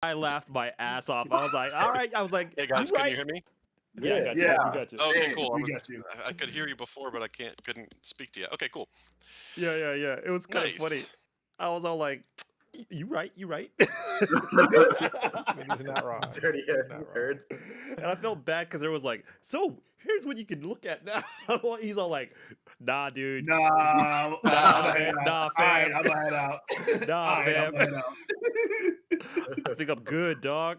I laughed my ass off. I was like, all right. I was like, Hey guys, you can right. you hear me? Yeah, I got you. Yeah. We got you. Okay, Hey, cool. we got you. I could hear you before, but I couldn't speak to you. Okay, cool. Yeah. It was kind of funny. Nice. I was all like, you right. He's not wrong. Dirty He's not wrong. hurts. And I felt bad because there was like, so here's what you can look at now. He's all like, nah, dude. Nah, fam. Nah, fam. I'm gonna head out. Nah, fam. I'm gonna head out. I think I'm good, dog.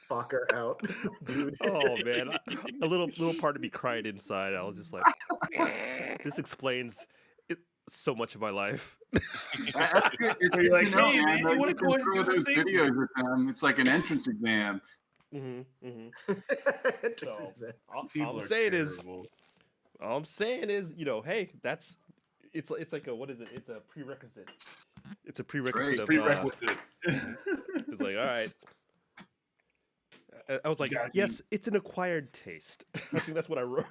Fucker out, dude. Oh man, a little part of me cried inside. I was just like, this explains so much of my life. That's good. It's You're like, good to know, hey, man. man, you Like, wanna you go ahead can and throw do those this thing? videos with them. It's like an entrance exam. People All I'm are saying is, terrible. hey, it's like a, what is it? It's a prerequisite. It's a prerequisite. right. Of, Prerequisite. it's like, all right. I was like, Got yes, it's an acquired taste. I think that's what I wrote.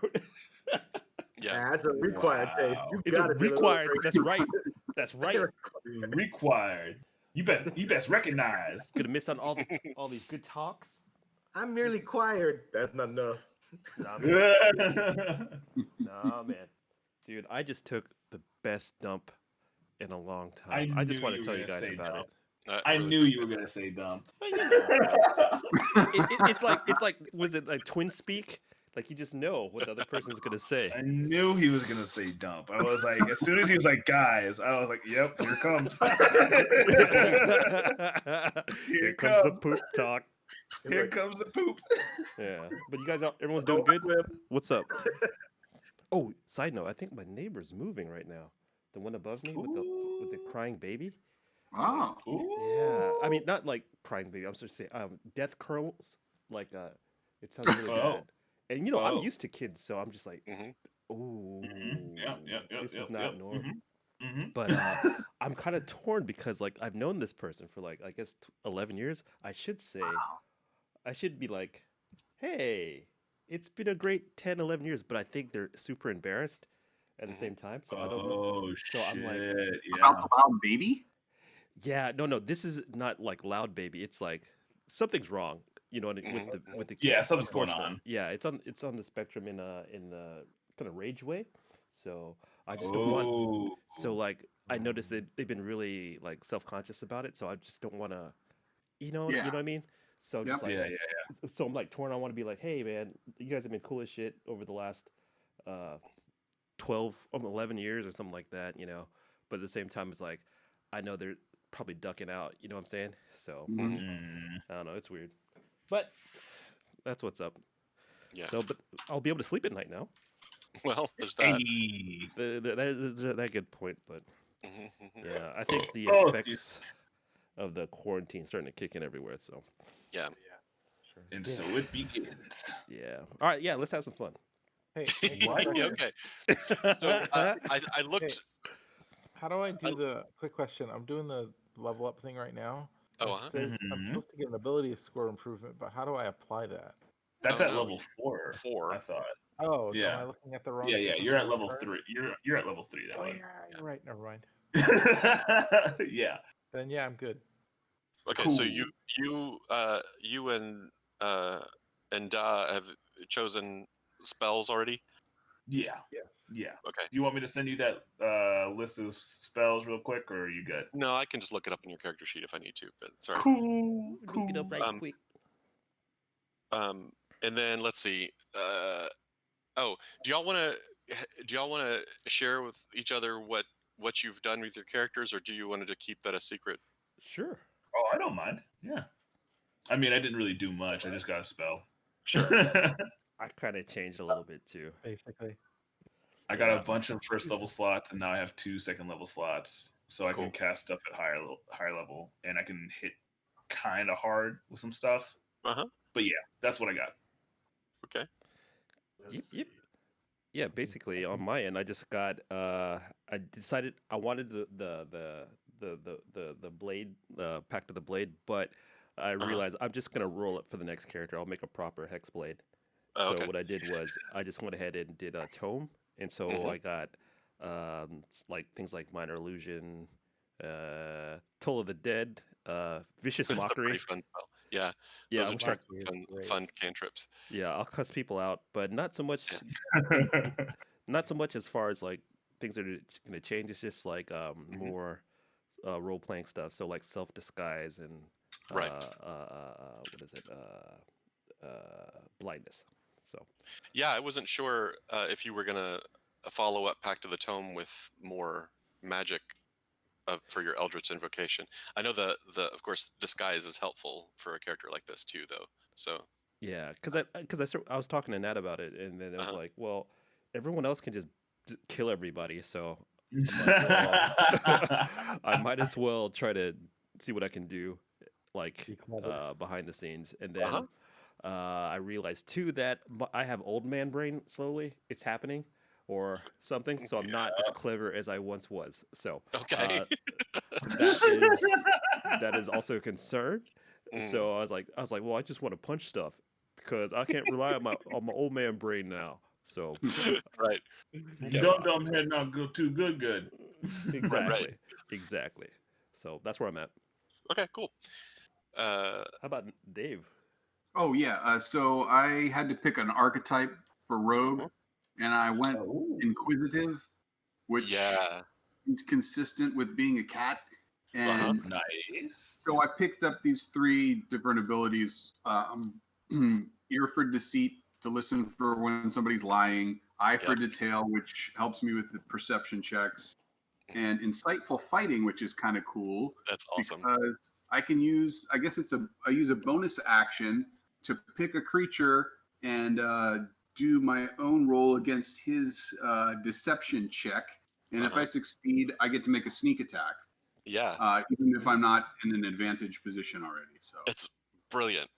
Yeah. That's a required taste. Wow. You It's a gotta do the required. little That's right. That's right. Required. You best recognize. Could have missed on all these good talks. I'm merely quired. That's not enough. Nah, man. Dude, I just took the best dump in a long time. I just knew want you to were tell you gonna guys say about dump. it. I knew you were gonna say dump. It's like was it like twin speak? Like you just know what the other person's gonna say. I knew he was gonna say dump. I was like, as soon as he was like, guys, I was like, yep, here comes. Here comes the poop talk. Here comes the poop. Yeah, but you guys, everyone's doing good. What's up? Oh, side note, I think my neighbor's moving right now. The one above me with the crying baby. Wow. Yeah, I mean not like crying baby. I'm supposed to say death curls. Like it sounds really bad. And I'm used to kids, so I'm just like, oh, this is not normal. But I'm kind of torn because like I've known this person for like I guess 11 years. I should say, I should be like, hey, it's been a great 10, 11 years, but I think they're super embarrassed at the same time. So I don't know. Oh So shit! I'm like, About the loud baby? yeah, no, this is not like loud baby. It's like something's wrong. With the kid, Yeah, something's going unfortunately. on. Yeah, it's on the spectrum in the kind of rage way. So I just don't want. So like I noticed that they've been really like self-conscious about it. So I just don't want to, you know what I mean. So I'm just like, Yeah. so I'm like torn. I want to be like, hey man, you guys have been cool as shit over the last 12, 11 years or something like that, But at the same time, it's like I know they're probably ducking out. You know what I'm saying? So I don't know. It's weird. But that's what's up. Yeah. So, but I'll be able to sleep at night now. Well, there's that. Hey. That good point, but yeah, I think the Oh, effects of the quarantine starting to kick in everywhere. So Yeah. Sure. And so it begins. yeah. All right, yeah, let's have some fun. Hey, What? question. Okay. So I looked. How do I do the quick question? I'm doing the level up thing right now. Oh, It says I'm supposed to get an ability score improvement, but how do I apply that? That's Oh, at no. level 4. 4. I thought. Oh, so Yeah. am I looking at the wrong? Yeah. You're at level card? 3. You're at level 3. That Oh one. yeah, you're right. Never mind. Yeah. Then yeah, I'm good. Okay, Cool. so you and Da have chosen spells already. Yeah. Yes. Yeah. Okay. Do you want me to send you that list of spells real quick, or are you good? No, I can just look it up in your character sheet if I need to. But sorry. Cool. Look it up right quick. And then let's see. Do y'all want to share with each other what you've done with your characters, or do you want to keep that a secret? Sure. Oh, I don't mind. Yeah. I mean, I didn't really do much. I just got a spell. Sure. I kind of changed a little bit too. Basically. I got a bunch of first level slots, and now I have 2 second level slots, so I Cool. can cast stuff at higher level, and I can hit kind of hard with some stuff. Uh-huh. But yeah, that's what I got. Okay. Yep. Yeah, basically on my end, I just got. I decided I wanted the blade, the Pact of the Blade, but I realized I'm just gonna roll it for the next character. I'll make a proper hex blade. Oh, So okay. what I did was I just went ahead and did a tome, and so Mhm. I got like things like minor illusion, Toll of the Dead, Vicious It's a Mockery. pretty fun spell. Yeah, Yeah, those I'm are trying. two fun cantrips. Yeah, I'll cuss people out, but not so much. Not so much as far as like things that are gonna change. It's just like more role playing stuff. So like self disguise and Right. what is it? Blindness. So Yeah, I wasn't sure if you were gonna follow up Pact of the Tome with more magic for your Eldritch invocation. I know the of course disguise is helpful for a character like this too, though. So yeah, I was talking to Nat about it, and then it was like, well, everyone else can just kill everybody, so I'm like, well, I might as well try to see what I can do, like Be clever. behind the scenes, and then I realized too that I have old man brain slowly. It's happening, or something. So I'm not as clever as I once was. So okay. that is also a concern. So I was like, well, I just want to punch stuff because I can't rely on my old man brain now. So Right. Dumb head not go too good. exactly, exactly. So that's where I'm at. Okay, cool. How about Dave? Oh yeah. So I had to pick an archetype for rogue, and I went inquisitive, which is consistent with being a cat. And Nice. so I picked up these 3 different abilities: ear for deceit, to listen for when somebody's lying; eye for detail, which helps me with the perception checks; and insightful fighting, which is kind of cool. That's awesome. Because I can use, I use a bonus action to pick a creature and do my own roll against his deception check. And if I succeed, I get to make a sneak attack. Yeah. Even if I'm not in an advantage position already. So it's brilliant.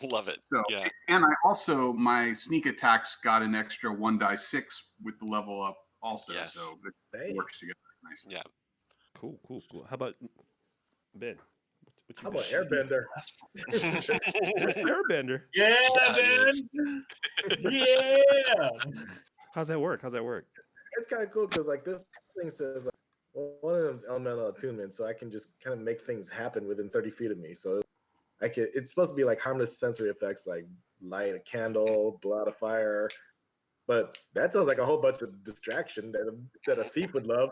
Love it. So, yeah. And I also, my sneak attacks got an extra 1d6 with the level up also. Yes. So it works together nicely. Yeah. Cool. How about Ben? How about Airbender? Airbender. Yeah, Ben. Yeah. How's that work? It's kind of cool because like this thing says like, well, one of them is elemental attunement, so I can just kind of make things happen within 30 feet of me. So I can. It's supposed to be like harmless sensory effects, like light a candle, blow out a fire. But that sounds like a whole bunch of distraction that a thief would love.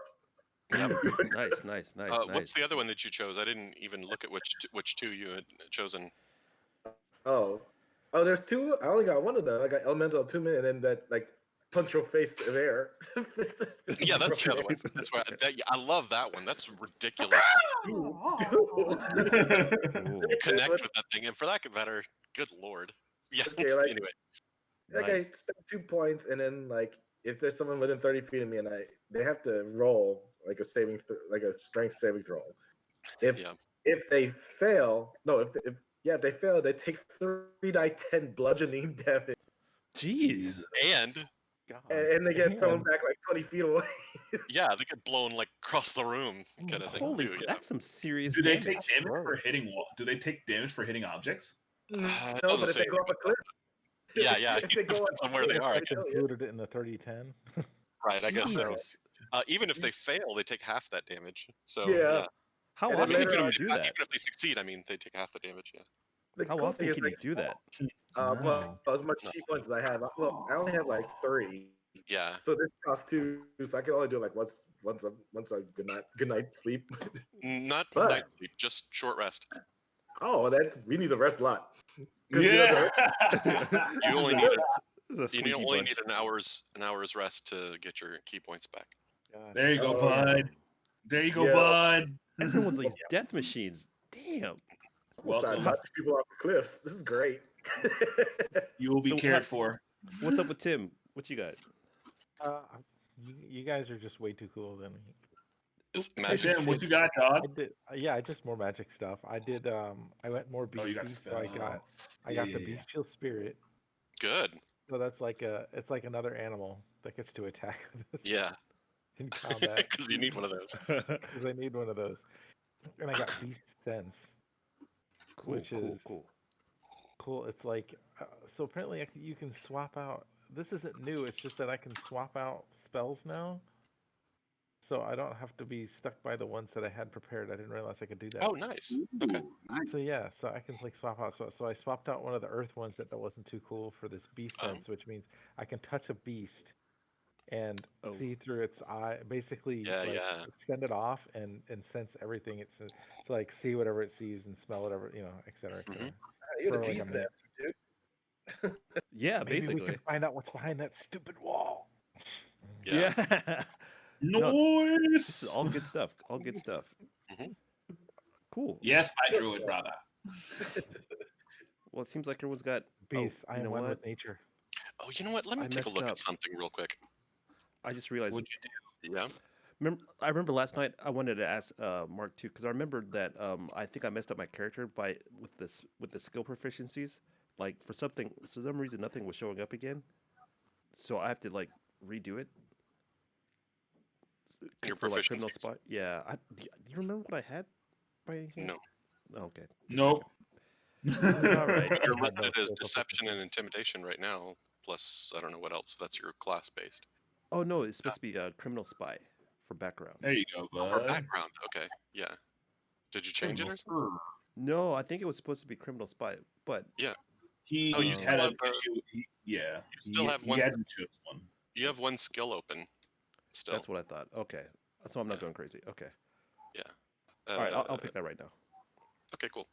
Nice. What's the other one that you chose? I didn't even look at which 2 you had chosen. Oh, there's 2. I only got one of them. I got elemental attunement, and then that like punch your face of air. Yeah, that's the other one. That's why I love that one. That's ridiculous. You connect with that thing, and for that matter, good lord. Yeah. Okay, like, anyway. Like I spend 2 points, and then like if there's someone within 30 feet of me, and they have to roll like a strength saving throw. If they fail, if they fail, they take 3d10 bludgeoning damage. Jeez. And they get thrown back like 20 feet away. Yeah, they get blown like across the room, kind of thing. Holy, too, that's some serious. Do they take damage for hitting? Do they take damage for hitting objects? No, but if they go up a cliff. Yeah. If they go up on where they are. I included it in the 30-10. Right, I guess so. Even if they fail, they take half that damage. So yeah. How often can you do that? Even if they succeed, I mean, they take half the damage. Yeah. How often can you do that? Well, as much key points as I have, I only have like 3. Yeah. So this costs 2, so I can only do like once a good night sleep. Not night sleep, just short rest. Oh, we need to rest a lot. Yeah. You only need an hour's rest to get your key points back. There you go, bud. There you go, bud. Everyone's like death machines. Damn. Welcome. Knocking people off the cliffs. This is great. You will be cared for. What's up with Tim? What you got? You guys are just way too cool than me. Hey, Tim, what you got, dog? I just more magic stuff. I did. I went more beastie, so I got the bestial spirit. Good. So that's like it's like another animal that gets to attack with us. Yeah. In combat. Because you need one of those. Because I need one of those. And I got beast sense. Cool. Cool. It's like so apparently you can swap out. This isn't new. It's just that I can swap out spells now. so I don't have to be stuck by the ones that I had prepared. I didn't realize I could do that. Oh, nice. Okay. Ooh, nice. So yeah, so I can like swap out. So I swapped out one of the earth ones that wasn't too cool for this beast sense, which means I can touch a beast and see through its eye, basically like send it off and sense everything. It's to like see whatever it sees and smell whatever, et cetera, et cetera. You're the For like beast a minute. dude. Yeah, Maybe basically. we can find out what's behind that stupid wall. Yeah. Noise. This is all good stuff. All good stuff. Cool. Yes, my druid brother. Well, it seems like everyone's got beast. I am one with nature. Oh, you know what? Let me take a look at something real quick. I just realized. What'd you do? Yeah. I remember last night I wanted to ask Mark too, because I remembered that I think I messed up my character with the skill proficiencies. Like for some reason nothing was showing up again, so I have to like redo it. Your for like proficiencies? criminal spy. Yeah. Do you remember what I had? By any chance? No. Oh, okay. Nope. All right. You're listed as deception and intimidation right now. Plus, I don't know what else. That's your class based. Oh no, it's supposed to be criminal spy for background. There you go, bud. For background, okay, yeah. Did you change it or something? No, I think it was supposed to be criminal spy, but yeah. He had an issue. You still have one. You have one skill open. Still. That's what I thought. Okay, so I'm not going crazy. Okay. Yeah. All right, I'll pick that right now. Okay, cool.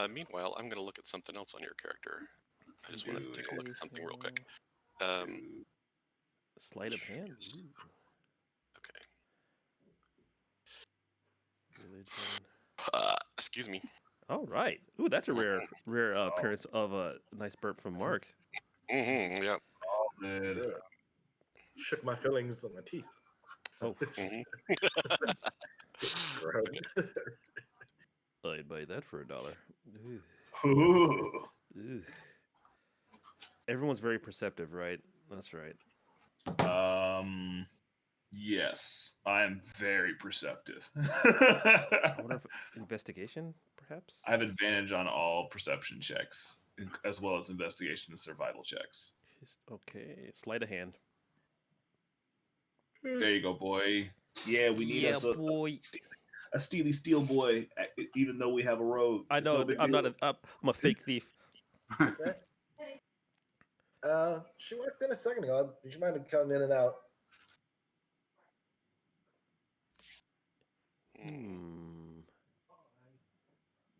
Meanwhile, I'm going to look at something else on your character. I just want to take a look at something real quick. Sleight of hand. Ooh. Okay. Religion. Excuse me. All right. Ooh, that's a rare appearance of a nice burp from Mark. Yeah. Oh man. Shook my fillings on my teeth. Oh. I'd buy that for $1. Ooh. Everyone's very perceptive, right? That's right. Yes, I am very perceptive. I wonder if investigation, perhaps? I have advantage on all perception checks, as well as investigation and survival checks. Okay, sleight of hand. There you go, boy. Yeah, we need a steely steel boy, even though we have a rogue. I know, I'm a fake thief. She walked in a second ago. She might have come in and out.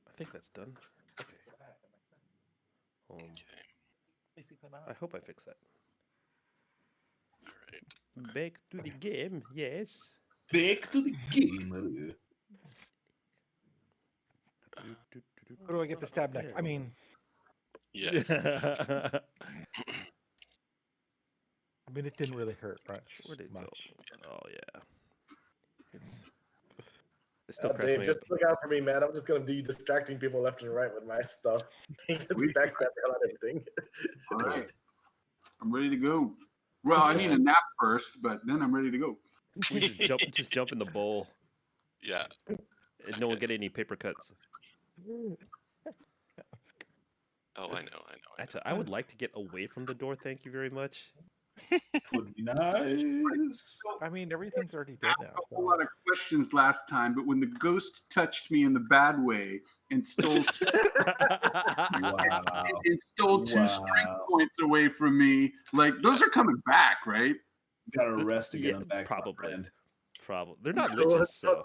I think that's done. Okay. I hope I fixed that. All right. Back to the game, yes. Back to the game. Where do I get the stab next? I mean, yes. I mean, it didn't really hurt much. Where did it go? Oh yeah. It's still Dave, just look out for me, man. I'm just gonna be distracting people left and right with my stuff. Just backstab the hell out of everything. All right. I'm ready to go. Well, I need a nap first, but then I'm ready to go. just jump in the bowl. Yeah. And no one get any paper cuts. Oh, I know. Actually, I would like to get away from the door. Thank you very much. Would be nice. I mean, everything's already dead now. I asked a whole lot of questions last time, but when the ghost touched me in the bad way and stole two, two strength points away from me, like those are coming back, right? You got to rest to get them back. Probably. They're not liches, so.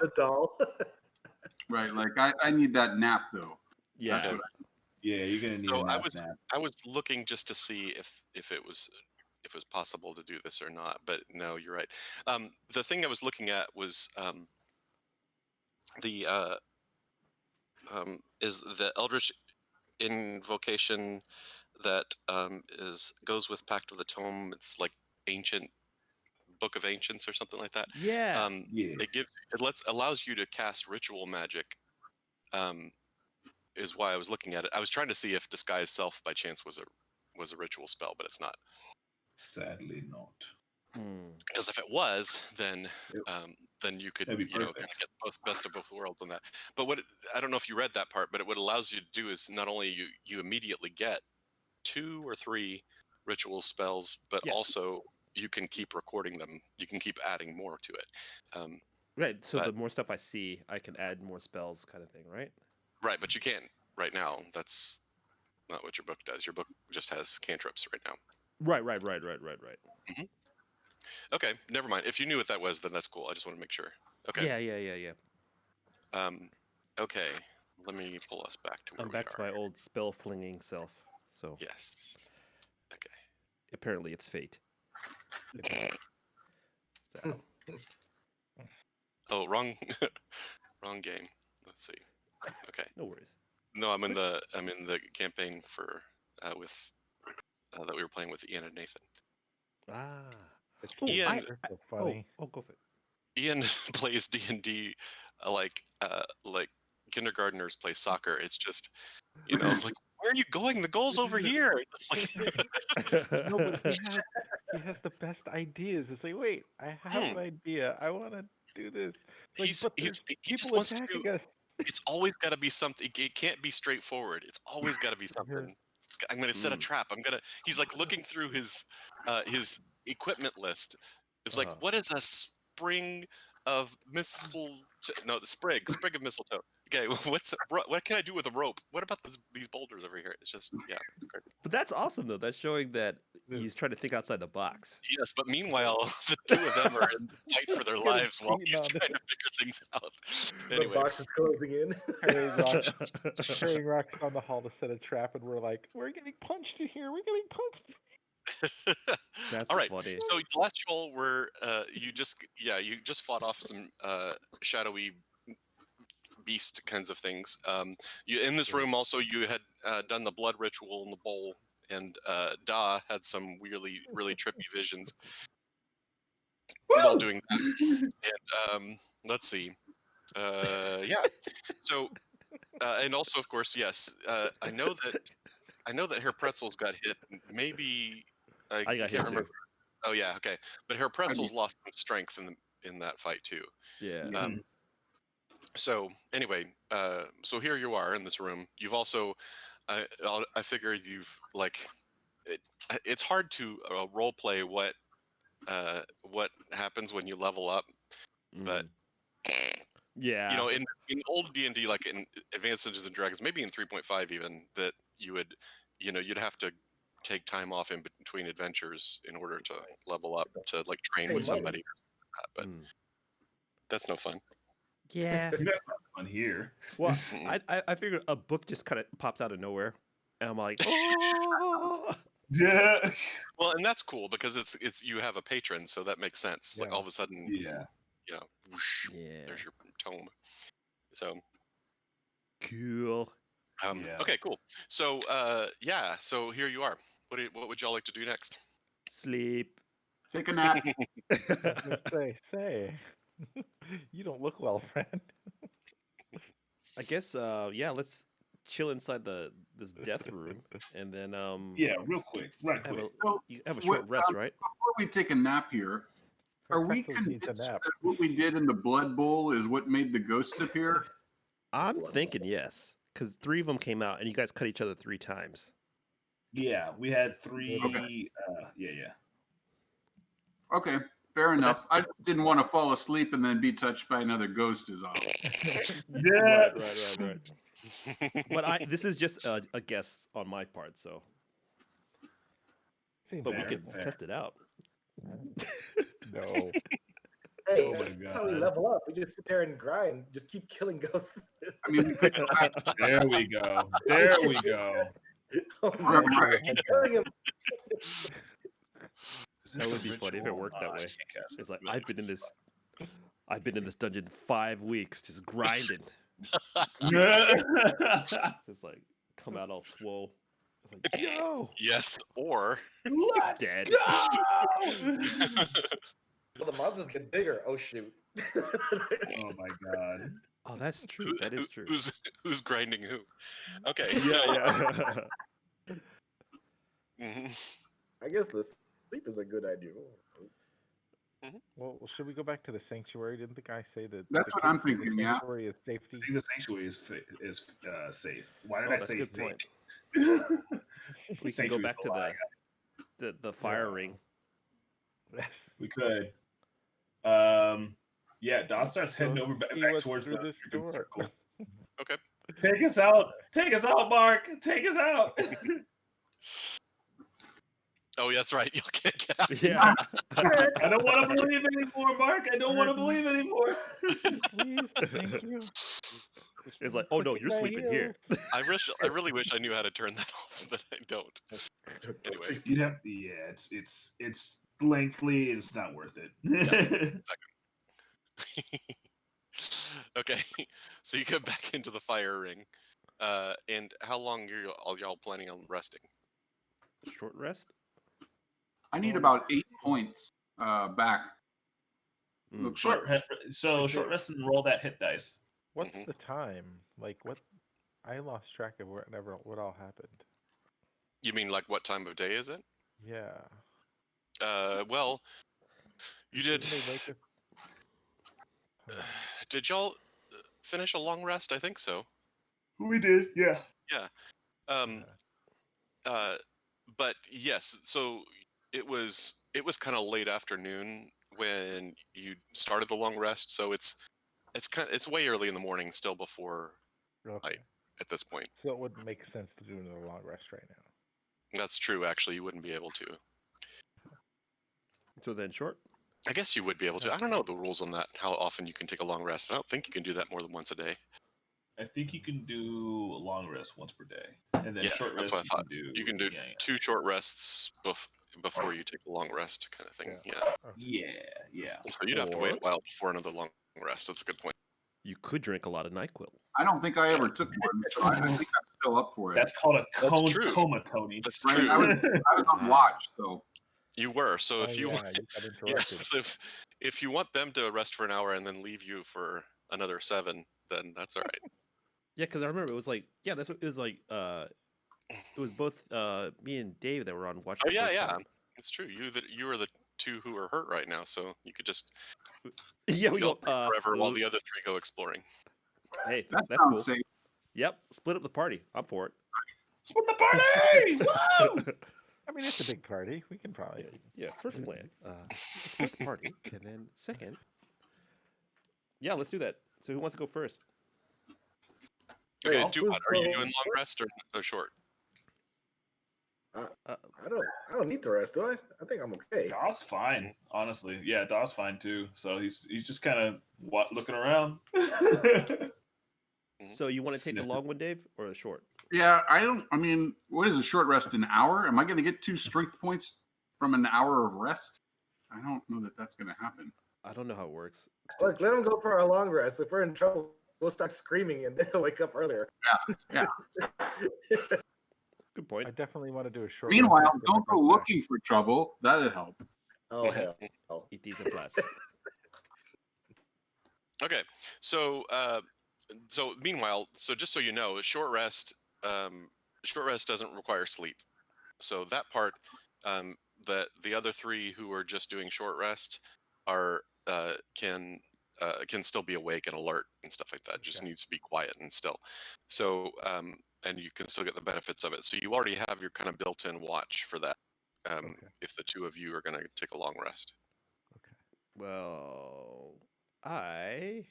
Right, like I need that nap though. Yeah. Yeah, you're gonna need. So I was looking just to see if it was possible to do this or not, but no, you're right. The thing I was looking at was is the Eldritch invocation that goes with Pact of the Tome. It's like ancient Book of Ancients or something like that. Yeah. Allows you to cast ritual magic. Is why I was looking at it. I was trying to see if Disguise Self by chance was a ritual spell, but it's not. Sadly not. Because if it was, then you could kind of get best of both worlds on that. But I don't know if you read that part, but what it allows you to do is not only you immediately get 2 or 3 ritual spells, but also you can keep recording them. You can keep adding more to it. Right. So but- the more stuff I see, I can add more spells, kind of thing, right? Right, but you can't right now. That's not what your book does. Your book just has cantrips right now. Right. Okay, never mind. If you knew what that was, then that's cool. I just want to make sure. Okay. Yeah. Okay. Let me pull us back to where I'm back to my old spell flinging self. So Yes. Okay. apparently it's fate. So, Oh, wrong, wrong game. Let's see. Okay. no worries. No, I'm in the campaign for with that we were playing with Ian and Nathan. Ah. Ian, so funny. Go for it. Ian plays D&D like kindergartners play soccer. It's just, like, where are you going? The goal's over here. It's like... No, but he has the best ideas. It's like, wait, I have an idea. I want to do this. It's like, he just people wants attacking to. us. It's always got to be something. It can't be straightforward. It's always got to be something. I'm going to set a trap. He's like looking through his equipment list. It's like, what is a spring of mistletoe? No, the sprig of mistletoe. Okay, what can I do with a rope? What about these boulders over here? It's just, it's great. But that's awesome though. That's showing that he's trying to think outside the box. Yes, but meanwhile, the two of them are in fight for their lives while he's trying to figure things out. Anyway. The box is closing in. Carrying rocks down the hall to set a trap, and we're like, we're getting punched in here. We're getting punched. That's all right. funny. So the last roll were you just fought off some shadowy beast kinds of things. You in this room also you had done the blood ritual in the bowl, and Da had some really trippy visions while doing that. And let's see. So and also of course, yes, I know that Hair Pretzels got hit. Maybe I got can't hit remember. too. Oh yeah, okay. But Hair Pretzels lost some strength in that fight too. Yeah. So anyway, so here you are in this room. You've also, I figure you've it's hard to role play what happens when you level up, but yeah, in old D&D, like in Advanced Dungeons and Dragons, maybe in 3.5 even, that you would, you'd have to take time off in between adventures in order to level up to like train with somebody, but that's no fun. Yeah, that's not fun here. Well, I figured a book just kind of pops out of nowhere, and I'm like, oh. Yeah. Well, and that's cool because it's you have a patron, so that makes sense. Like all of a sudden, whoosh, there's your tome. So cool. Okay, cool. So so here you are. What would y'all like to do next? Sleep. Take a nap. Say, you don't look well, friend. I guess let's chill inside this death room, and then real quick, right quick. You have a short rest, right? Before we take a nap here, are we convinced that what we did in the Blood Bowl is what made the ghosts appear? I'm thinking yes, because 3 of them came out, and you guys cut each other 3 times. Yeah, we had 3. Okay. Okay, fair enough. I didn't want to fall asleep and then be touched by another ghost is all. Right. But this is just a guess on my part, so. But we could test it out. No. Hey, that's how we level up. We just sit there and grind, just keep killing ghosts. I mean, there we go. There we go. Oh, that would be funny if it worked that way. It's like I've been in this dungeon 5 weeks, just grinding. Just like come out all swole. It's like, yo. Yes, or dead. Well, the monsters get bigger. Oh shoot. Oh my god. Oh, that's true. That is true. Who's grinding who? Okay. I guess the sleep is a good idea. Well, should we go back to the sanctuary? Didn't the guy say that? That's what I'm thinking. The sanctuary is safety. I think the sanctuary is safe. Why did I say good think? We can go back to the fire ring. Yes. We could. Yeah, Don starts heading over back towards the door. Okay. Take us out, Mark. Take us out. Oh, that's right. You can't get out. Yeah. I don't want to believe anymore, Mark. I don't want to believe anymore. Please, thank you. It's like, oh no, you're sleeping here. I really wish I knee how to turn that off, but I don't. Anyway, you'd have. Yeah, it's lengthy. It's not worth it. Okay, so you get back into the fire ring, and how long are y'all planning on resting? Short rest. I need about 8 points back. Short rest and roll that hit dice. What's the time? Like what? I lost track of what all happened. You mean like what time of day is it? Yeah. Well, you did. Did y'all finish a long rest? I think so. We did. Yeah. Yeah. But yes. So it was kind of late afternoon when you started the long rest. So it's way early in the morning still before night at this point. So it wouldn't make sense to do another long rest right now. That's true. Actually, you wouldn't be able to. So then short. I guess you would be able to. I don't know the rules on that. How often you can take a long rest? I don't think you can do that more than once a day. I think you can do a long rest once per day, and then short rest. That's what I thought. You can do 2 short rests before you take a long rest, kind of thing. Yeah. So you'd have to wait a while before another long rest. That's a good point. You could drink a lot of NyQuil. I don't think I ever took one, so I think I'm still up for it. That's called a coma, Tony. That's right. true. I was on watch, so. You were. So if you got interrupted. so if you want them to rest for an hour and then leave you for another 7, then that's all right. Yeah, because I remember it was like, it was like, it was both me and Dave that were on watch. Oh yeah, it's true. You were the 2 who are hurt right now, so you could just we go forever while the other 3 go exploring. Hey, that's cool. Safe. Yep, split up the party. I'm for it. Split the party! Woo! I mean, it's a big party. We can probably. Yeah, first plan, split the party, and then second. Yeah, let's do that. So who wants to go first? Okay, do what? Are you doing long rest or short? I don't need the rest, do I? I think I'm okay. Daw's fine, honestly. Yeah, Daw's fine too. So he's just kind of looking around. So you want to take the long one, Dave, or the short? Yeah, I mean, what is a short rest? An hour? Am I going to get 2 strength points from an hour of rest? I don't know that that's going to happen. I don't know how it works. Look, let him go for a long rest. If we're in trouble, we'll start screaming and they'll wake up earlier. Yeah. Good point. I definitely want to do a short. Meanwhile, don't go looking for trouble. That'll help. Oh hell! It is a plus. Okay, so meanwhile, so just so you know, a short rest doesn't require sleep. So that part, the other 3 who are just doing short rest are can still be awake and alert and stuff like that. Okay. Just needs to be quiet and still. So and you can still get the benefits of it. So you already have your kind of built-in watch for that. If the 2 of you are going to take a long rest. Okay. Well, I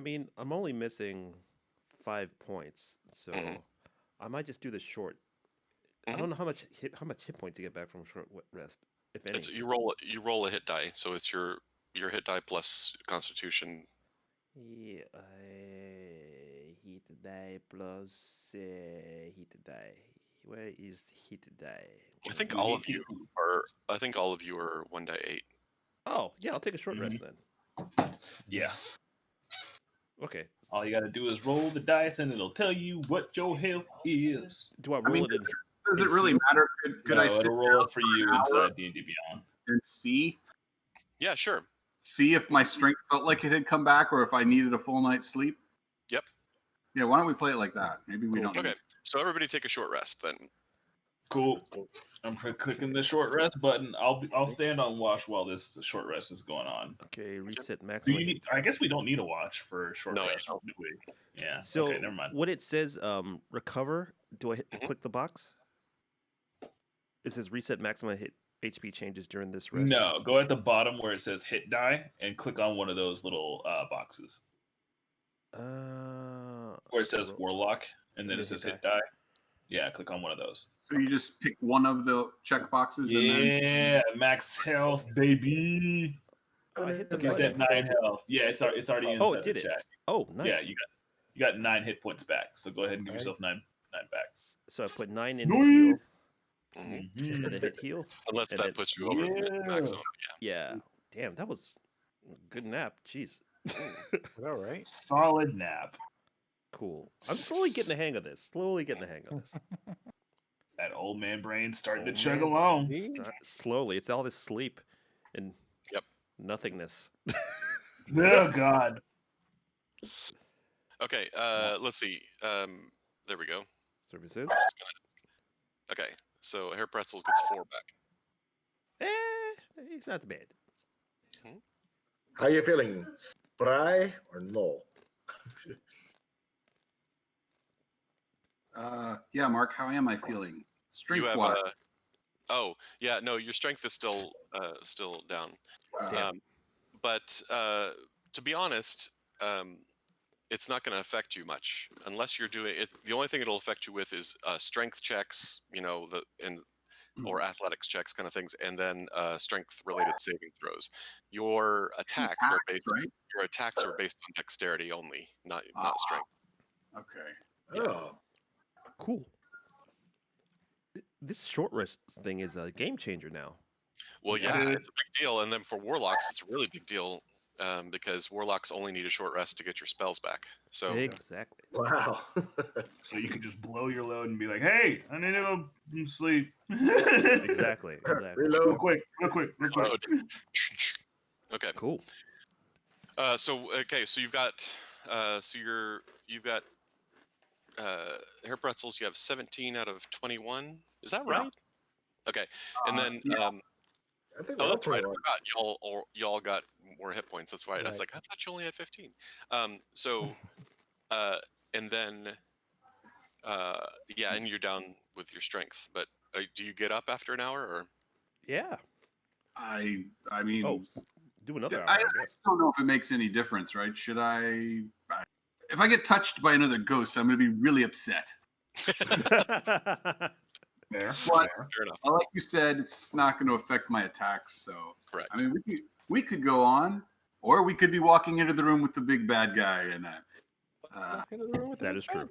mean, I'm only missing 5 points, so I might just do the short. I don't know how much hit points you get back from short rest, if any. You roll a hit die, so it's your hit die plus Constitution. Yeah, hit die plus hit die. Where is hit die? I think all of you are 1d8. Oh yeah, I'll take a short rest then. Yeah. Okay. All you gotta do is roll the dice, and it'll tell you what your health is. Do I roll it in? Does it really matter? Could I sit roll it for you inside D&D Beyond and see? Yeah, sure. See if my strength felt like it had come back, or if I needed a full night's sleep. Yep. Yeah, why don't we play it like that? Maybe we don't. Okay, so everybody take a short rest then. Cool. I'm clicking the short rest button. I'll stand on watch while this short rest is going on. Okay, reset maximum. I guess we don't need a watch for short rest, do we? Yeah. So okay, never mind. What it says, recover. Do I click the box? It says reset maximum HP changes during this rest? No, go at the bottom where it says hit die and click on one of those little boxes. Where it says Warlock and then it says hit die. Yeah, click on one of those. So you just pick one of the check boxes. Yeah, max health, baby. Hit the Get that 9 health. Yeah, it's already inside the chat. Oh, nice. Yeah, you got 9 hit points back. So go ahead and give yourself 9 back. So I put 9 in the heal. Mm-hmm. And then hit heal. Unless that puts you over the maximum. Yeah. Damn, that was a good nap. Jeez. All right. Solid nap. Cool. I'm slowly getting the hang of this. That old man brain starting to chug along. Slowly. It's all this sleep and nothingness. Oh, God. Okay, let's see. There we go. Services. Okay, so Hair Pretzels gets 4 back. He's not bad. How you feeling? Spry or no? Yeah, Mark, how am I feeling? Strength-wise. Oh, yeah, no, your strength is still down. But to be honest, it's not going to affect you much unless you're doing it. The only thing it'll affect you with is strength checks, or athletics checks, kind of things, and then strength-related saving throws. Your attacks are based. Right? Your attacks are based on dexterity only, not strength. Okay. Yeah. Oh, cool. This short rest thing is a game changer now. Well, yeah, it's a big deal, and then for warlocks, it's a really big deal. Because warlocks only need a short rest to get your spells back. So exactly. Wow. So you could just blow your load and be like, "Hey, I need to go sleep." Exactly. Real quick. Okay. Cool. So you've got Hair Pretzels. You have 17 out of 21. Is that right? Yeah. Okay. And then I think that's right. I forgot. Y'all got more hit points. That's why I was like, I thought you only had 15. And then and you're down with your strength. But do you get up after an hour or? Yeah. I mean, do another hour. I don't know if it makes any difference, right? Should I? If I get touched by another ghost, I'm going to be really upset. Fair enough. Like you said, it's not going to affect my attacks. So, correct. I mean, we could go on, or we could be walking into the room with the big bad guy, and that is true.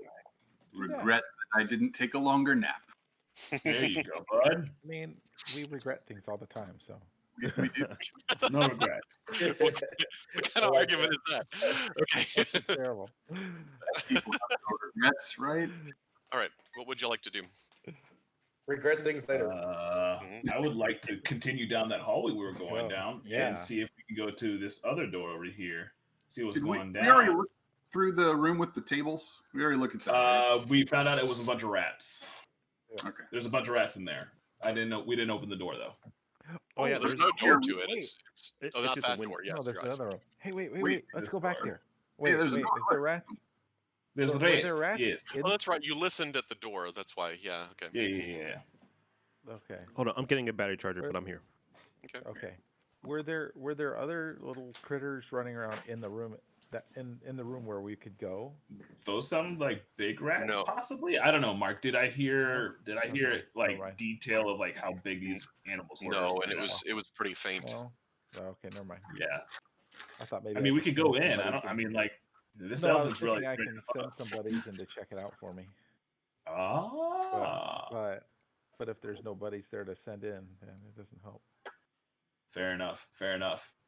Regret that I didn't take a longer nap. There you go, bud. I mean, we regret things all the time, so. We do. No regrets. What kind of argument is that? Okay. Terrible. People have no regrets, right? All right. What would you like to do? Regret things later. I would like to continue down that hallway we were going down and see if we can go to this other door over here. See what's going down. We already looked through the room with the tables. We already looked at that. Right? We found out it was a bunch of rats. Yeah. Okay. There's a bunch of rats in there. I didn't know. We didn't open the door though. Oh yeah, there's no door to it. It's not just that a window. door. Yeah, no, there's another room. Hey, wait. Let's go back there. Wait, there's is there rats? There's rats. Yes. Oh, that's right. You listened at the door. That's why. Yeah. Okay. Yeah. Okay. Hold on, I'm getting a battery charger, but I'm here. Okay. Were there other little critters running around in the room in the room where we could go? Those sound like big rats, possibly. I don't know, Mark. Did I hear detail of like how big these animals were? No, and it was pretty faint. Well, okay, never mind. Yeah. I thought maybe. I mean, we could go in. This sounds really. I can send somebody in to check it out for me. But if there's no buddies there to send in, then it doesn't help. Fair enough.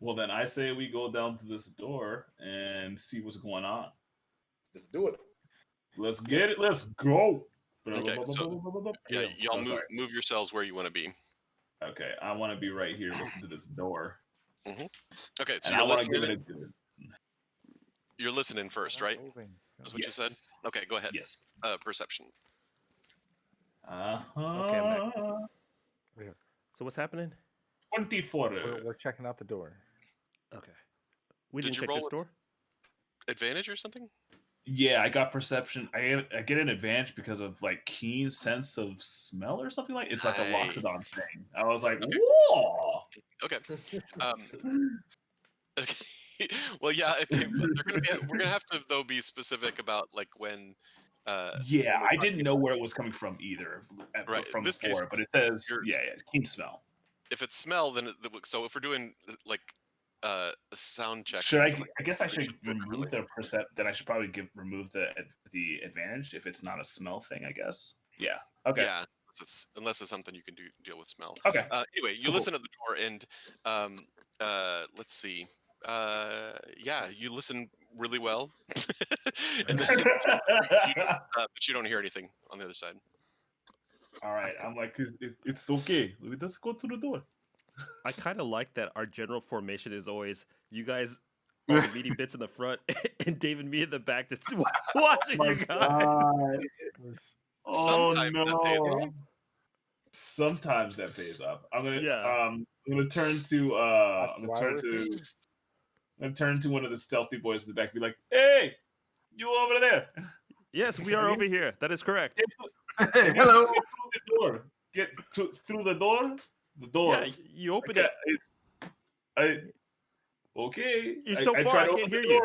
Well, then I say we go down to this door and see what's going on. Let's do it. Let's get it. Let's go. Okay, so, y'all move yourselves where you want to be. Okay, I want to be right here listening to this door. Mm-hmm. Okay, so you're listening first, right? That's what you said? Okay, go ahead. Yes. Perception. Okay, I'm back. So what's happening? 24. We're checking out the door. Okay. We didn't check this door? Advantage or something? Yeah, I got perception. I get an advantage because of like keen sense of smell or something like. It's like a Loxodon thing. I was like, Okay. whoa. Okay. Okay. Well, yeah. Okay, but we're gonna have to though be specific about like when. Yeah, when I didn't know where it was coming from either. Right. From In this before, case, but it says keen smell. If it's smell, then so if we're doing like sound checks, Should I guess I should remove the then I should probably remove the advantage if it's not a smell thing, I guess. Yeah. Okay. Yeah, unless it's something you can deal with smell. Okay. Anyway, you listen at the door and let's see. Yeah, you listen really well, and then, but you don't hear anything on the other side. All right, I'm like, it's okay. Let's go to the door. I kind of like that our general formation is always you guys, all the meaty bits in the front, and Dave and me in the back, just watching you guys. Oh no! Sometimes that pays off. I'm gonna turn to one of the stealthy boys in the back and be like, "Hey, you over there?" Yes, we are over here. That is correct. Hello. Get through the door. The door. Yeah, you open it. Okay. You're so far. I can't hear you.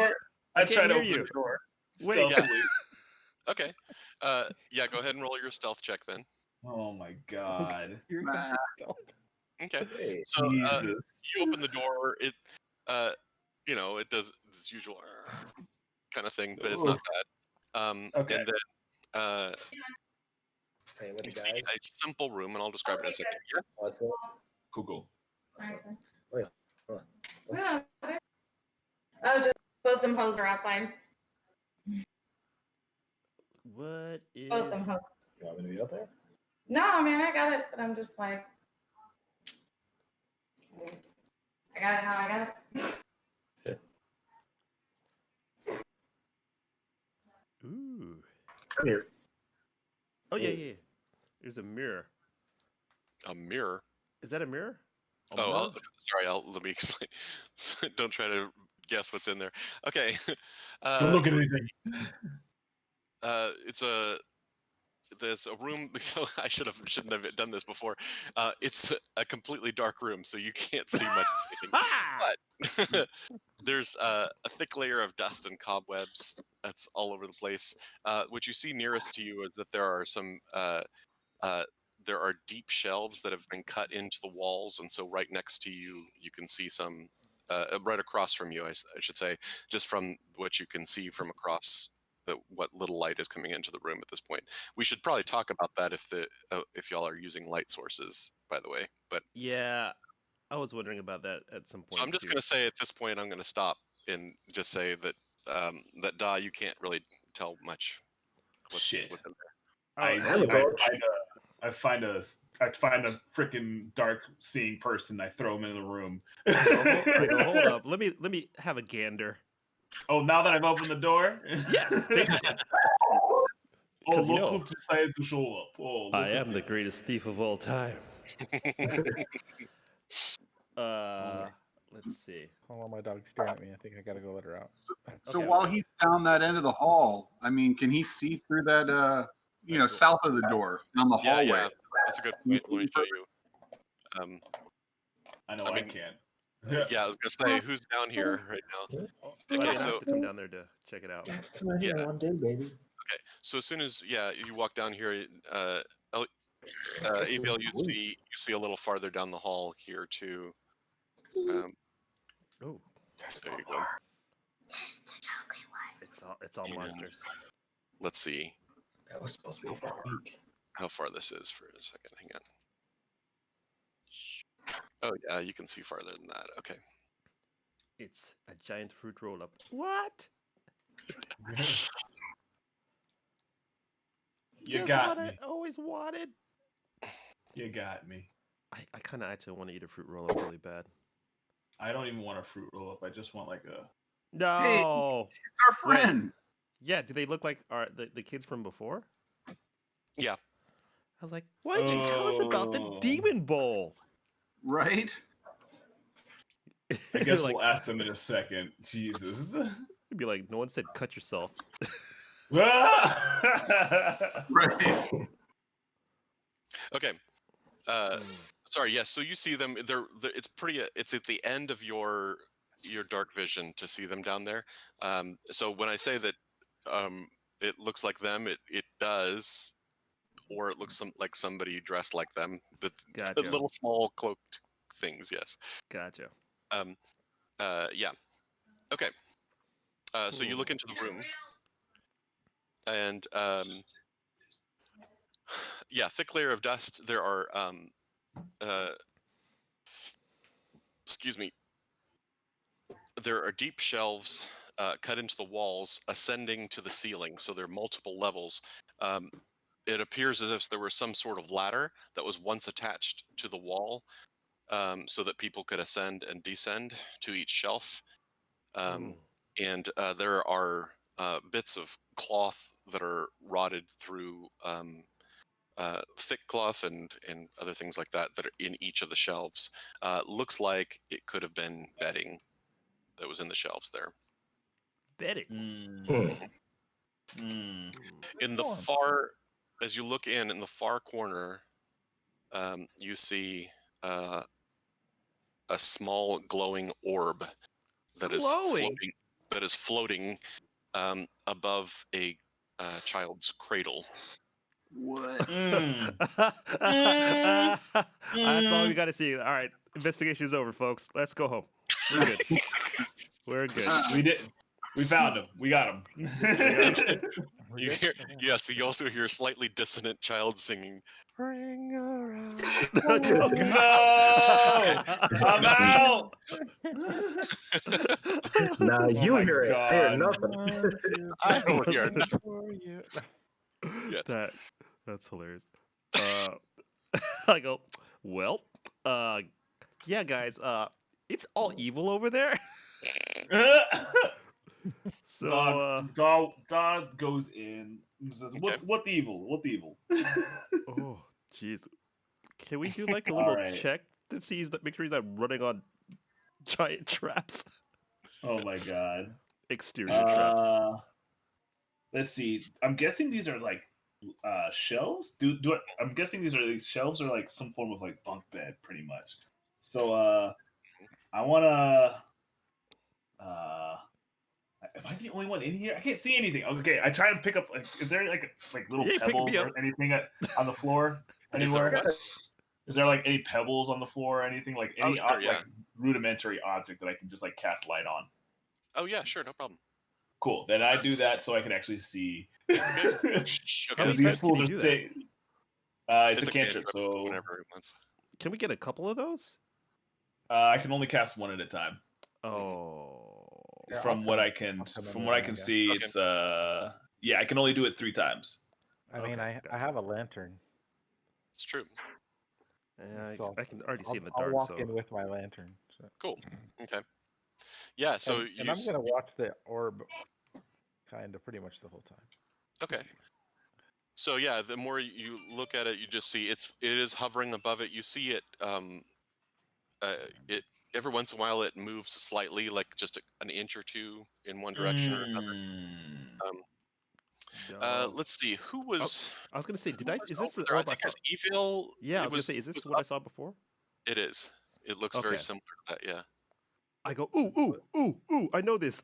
I try to open the door. Wait. Yeah. Okay. Yeah. Go ahead and roll your stealth check then. Oh my god. Okay. So you open the door. It it does this usual kind of thing, but it's not bad. Okay. And then it's a simple room, and I'll describe it in a second. Yes. Cool. Wait. Oh, just both them hoes are outside. What is? Both them hoes. You want me to be out there? No, man, I got it, but I'm just like, I got it how I got it. Ooh. Come here. Oh yeah. There's a mirror. A mirror? Is that a mirror? Sorry. Let me explain. Don't try to guess what's in there. Okay. Don't look at anything. There's a room. So I shouldn't have done this before. It's a completely dark room, so you can't see much. But there's a thick layer of dust and cobwebs that's all over the place. What you see nearest to you is that there are some. There are deep shelves that have been cut into the walls, and so right next to you, you can see some. Right across from you, I should say, just from what you can see from across what little light is coming into the room at this point. We should probably talk about that if y'all are using light sources, by the way. But yeah, I was wondering about that at some point. So I'm just going to say at this point, I'm going to stop and just say that that you can't really tell much. What's in there. I find a freaking dark seeing person. I throw him in the room. Hold up. Let me have a gander. Oh, now that I've opened the door? Yes. Oh, look who decided to show up. Oh, I am the greatest thief of all time. Let's see. Hold on, my dog's staring at me. I think I gotta go let her out. So while he's down that end of the hall, I mean, can he see through that south of the door down the hallway? Yeah. That's a good point. Let me show you. I know I can. Yeah, I was gonna say, who's down here right now? Okay, so I have to come down there to check it out. Yeah, one day, baby. Okay, so as soon as you walk down here, ABL, you see a little farther down the hall here too. Oh, there you go. It's all monsters. Let's see. That was supposed to be for a week. How far this is for a second. Hang on. Oh yeah, you can see farther than that. Okay. It's a giant fruit roll-up. What? You Just got what me. I always wanted. You got me. I kind of actually want to eat a fruit roll-up really bad. I don't even want a fruit roll-up. I just want like a... No! Hey, it's our friends! Yeah, do they look like the kids from before? Yeah. I was like, why didn't you tell us about the Demon Bowl? Right? I guess we'll ask them in a second. Jesus. You'd be like, no one said cut yourself. Right. Okay. Sorry. Yes. So you see them. It's pretty. It's at the end of your dark vision to see them down there. So when I say that, it looks like them, it does, or it looks like somebody dressed like them. The Gotcha. little small cloaked things. Yes. Gotcha. Yeah. Okay. So you look into the room, and yeah, thick layer of dust. There are excuse me. There are deep shelves cut into the walls, ascending to the ceiling. So there are multiple levels. It appears as if there was some sort of ladder that was once attached to the wall, so that people could ascend and descend to each shelf. And there are bits of cloth that are rotted through, thick cloth and other things like that that are in each of the shelves. Looks like it could have been bedding that was in the shelves there. Bedding. In the far, as you look in the far corner, you see a small glowing orb that is floating. That is floating above a child's cradle. What? That's all we got to see. All right, investigation is over, folks. Let's go home. We're good. We're good. We did. We found him. We got him. You hear? Yeah. So you also hear a slightly dissonant child singing. Ring around. No! I'm out! Now you hear it. I hear God. nothing. I don't hear nothing. Yes. That's hilarious. I go, well, yeah, guys, it's all evil over there. So Dog goes in and says, "What the evil? What the evil?" Oh, jeez. Can we do like a little check to see make sure he's not running on giant traps? Oh my god. Exterior traps. Let's see. I'm guessing these are like shelves. I'm guessing these shelves are like some form of like bunk bed, pretty much. So I wanna. Am I the only one in here? I can't see anything. Okay, I try to pick up. Like, is there like little pebbles or anything on the floor anywhere? Is there like any pebbles on the floor or anything like any like rudimentary object that I can just like cast light on? Oh yeah, sure, no problem. Cool. Then I do that so I can actually see. Okay. These fools are saying it's a cantrip, so whenever it wants. Can we get a couple of those? I can only cast one at a time. Oh. From what I can see, it's yeah, I can only do it 3 times. I mean, I have a lantern. It's true. So I can already see in the dark. I'll walk in with my lantern. So. Cool. Okay. Yeah. So and I'm gonna watch the orb, kind of pretty much the whole time. Okay. So yeah, the more you look at it, you just see it is hovering above it. You see it. It every once in a while it moves slightly, like just an inch or two in one direction or another. Let's see. Who was? I was gonna say, is this the orb I saw? Evil. Yeah, I was gonna say, is this what I saw before? It is. It looks very similar to that. Yeah. I go, ooh! I know this.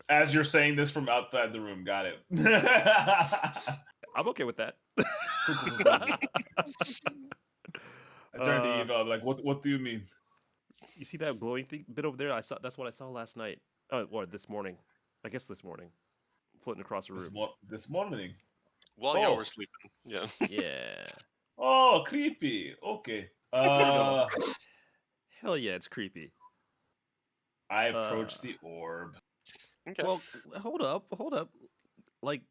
As you're saying this from outside the room, got it. I'm okay with that. I turned to Eva. I'm like, what do you mean? You see that glowing bit over there? That's what I saw last night. Or this morning. I guess this morning. Floating across the room. This morning. While y'all were sleeping. Yeah. Yeah. Oh, creepy. Okay. Hell yeah, it's creepy. I approach the orb. Okay. Well, hold up. Like,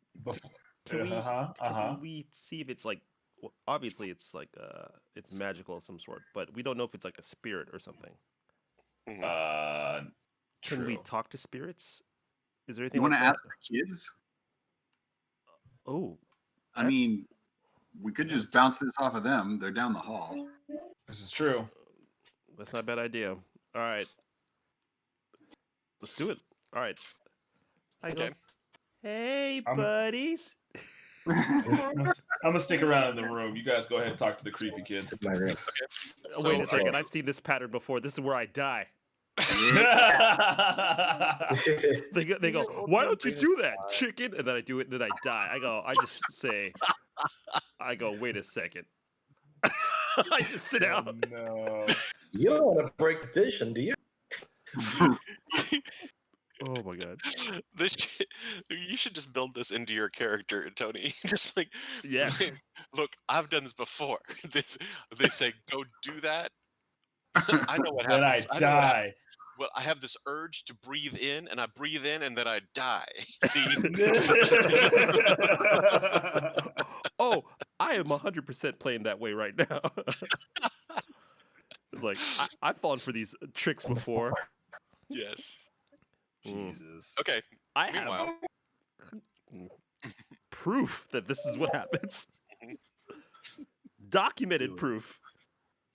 can we see if it's like? Well, obviously, it's like it's magical of some sort, but we don't know if it's like a spirit or something. Can we talk to spirits? Is there anything? You want to ask the kids? Oh, I mean, we could just bounce this off of them. They're down the hall. This is true. That's not a bad idea. All right, let's do it. All right. Okay. Hey, I'm buddies. gonna stick around in the room. You guys go ahead and talk to the creepy kids. Okay. Wait a second. I've seen this pattern before. This is where I die. They go, why don't you do that, chicken? And then I do it, and then I die. I just say, wait a second. I just sit out. No. You don't want to break the tradition, do you? Oh my god. You should just build this into your character, Tony. Just like, yeah. Look, I've done this before. They say, go do that. I know what happens. Then I die. Well, I have this urge to breathe in, and I breathe in, and then I die. See? Oh, I am 100% playing that way right now. Like, I've fallen for these tricks before. Yes. Jesus. Okay. I Meanwhile, have proof that this is what happens. Documented proof.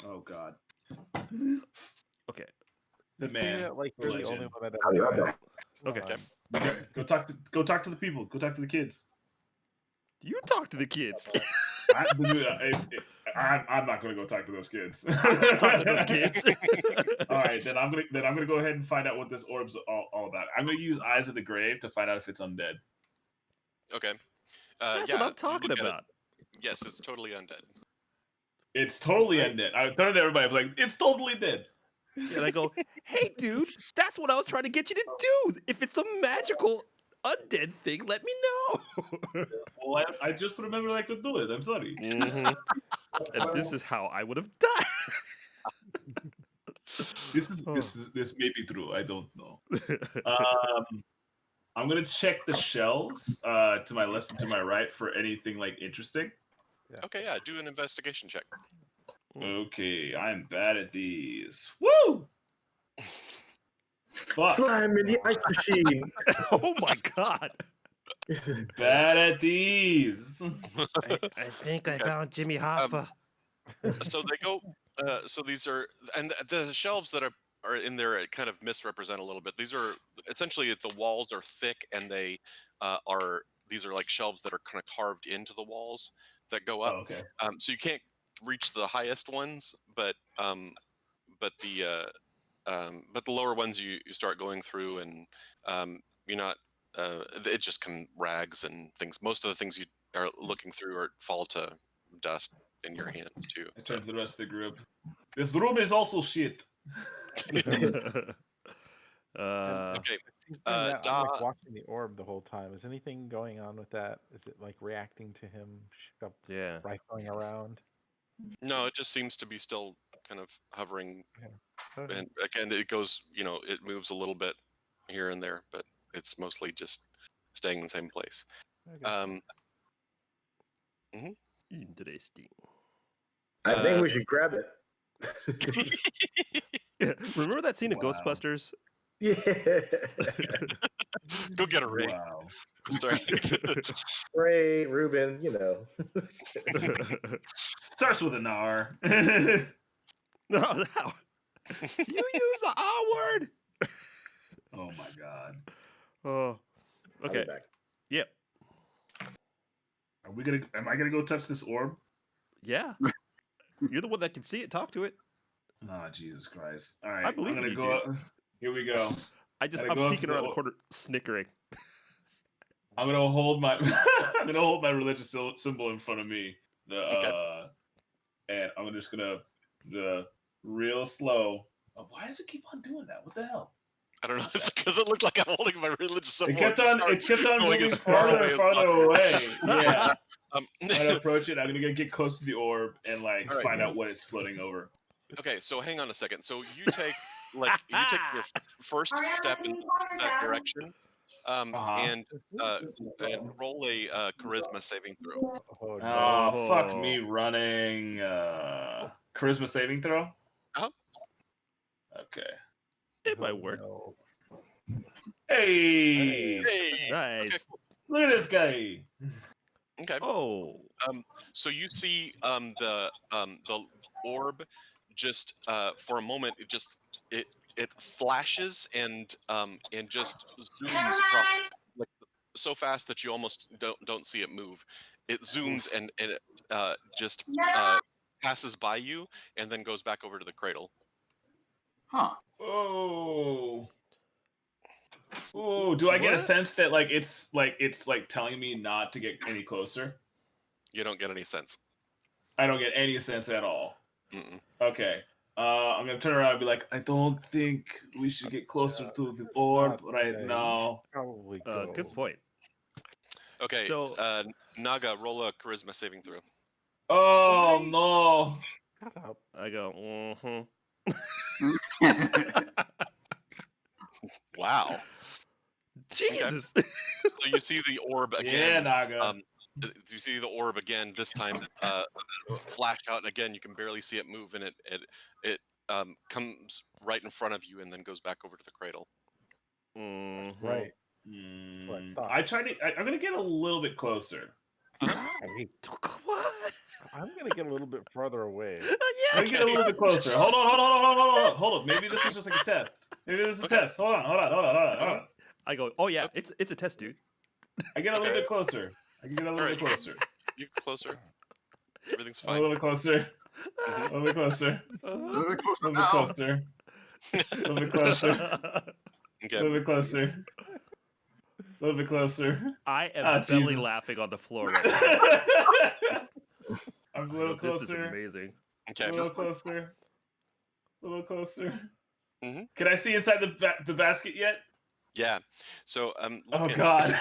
Oh God. Okay. The man. Like you're the only one that Okay. Go talk to the people. Go talk to the kids. You talk to the kids. I'm not gonna go talk to those kids. Talk to those kids. All right, then I'm gonna go ahead and find out what this orb's all about. I'm gonna use Eyes of the Grave to find out if it's undead. okay. That's what I'm talking about. Yes, it's totally undead. It's totally undead. I turned to everybody. I was like, "It's totally dead." And I go, hey, dude, that's what I was trying to get you to do. If it's a magical undead thing, let me know. Well, I just remembered I could do it. I'm sorry. Mm-hmm. And this is how I would have died. This may be true. I don't know. I'm gonna check the shelves to my left and to my right for anything like interesting. Yeah. Okay, yeah, do an investigation check. Okay, I'm bad at these. Woo! Fuck. Slime in the ice machine. Oh my god. Bad at these. I think I found Jimmy Hoffa. So they go. So these are, and the shelves that are in there kind of misrepresent a little bit. These are essentially the walls are thick, and they these are like shelves that are kind of carved into the walls that go up. Oh, okay. So you can't reach the highest ones, but the lower ones you start going through, and you're not. It just can rags and things. Most of the things you are looking through fall to dust in your hands too. I turned to the rest of the group. This room is also shit. Okay. I'm like watching the orb the whole time. Is anything going on with that? Is it like reacting to him? Yeah. Rifling around. No, it just seems to be still kind of hovering. Okay. And again, it goes. It moves a little bit here and there, but it's mostly just staying in the same place. Okay. Interesting. I think we should grab it. Remember that scene of Ghostbusters? Yeah. Go get a ring. Wow. Sorry. Ray, Ruben, Starts with an R. No, that you use the R word. Oh my god. Oh. Okay. Yep. Am I gonna go touch this orb? Yeah. You're the one that can see it. Talk to it. Oh, Jesus Christ. All right. I believe I'm gonna you, go up. Here we go. I'm peeking around the corner, snickering. I'm gonna hold my religious symbol in front of me. And I'm just gonna real slow. Why does it keep on doing that? What the hell? I don't know. It's because it looked like I'm holding my religious symbol. It kept on moving farther and farther away. Yeah. I'm gonna approach it. I'm gonna get close to the orb and find out what it's floating over. Okay, so hang on a second. So you take your first step in that direction, and roll a charisma saving throw. Oh, fuck me running. Charisma saving throw. Uh-huh. Okay. It might work. Hey! Nice. Okay, cool. Look at this guy. Okay. Oh. So you see the orb just for a moment it flashes and just zooms across, like so fast that you almost don't see it move. It zooms and it just passes by you and then goes back over to the cradle. Huh. Oh. Oh, do I get a sense that it's telling me not to get any closer? You don't get any sense. I don't get any sense at all. Mm-mm. Okay. I'm gonna turn around and be like, I don't think we should get closer to the orb right now. Probably good point. Okay. So Naga, roll a charisma saving throw. Oh no! Shut up. I go. Wow. Jesus. Okay. So you see the orb again. Yeah, Naga. You see the orb again. This time, flash out, and again you can barely see it move, and it comes right in front of you, and then goes back over to the cradle. Right. I try to. I'm gonna get a little bit closer. What? I'm gonna get a little bit farther away. I'm gonna get a little bit closer. Hold on. Maybe this is just like a test. Maybe this is a test. Hold on. I go. Oh yeah, it's a test, dude. I get a little bit closer. I can get a little bit closer. You get closer. Everything's fine. A little bit closer. A little bit closer. A little bit closer. A little bit closer. Okay. A little bit closer. A little bit closer. I am belly laughing on the floor right now. I'm a little closer. This is amazing. Okay. A little closer. A little closer. Mm-hmm. Can I see inside the basket yet? Yeah. So oh God.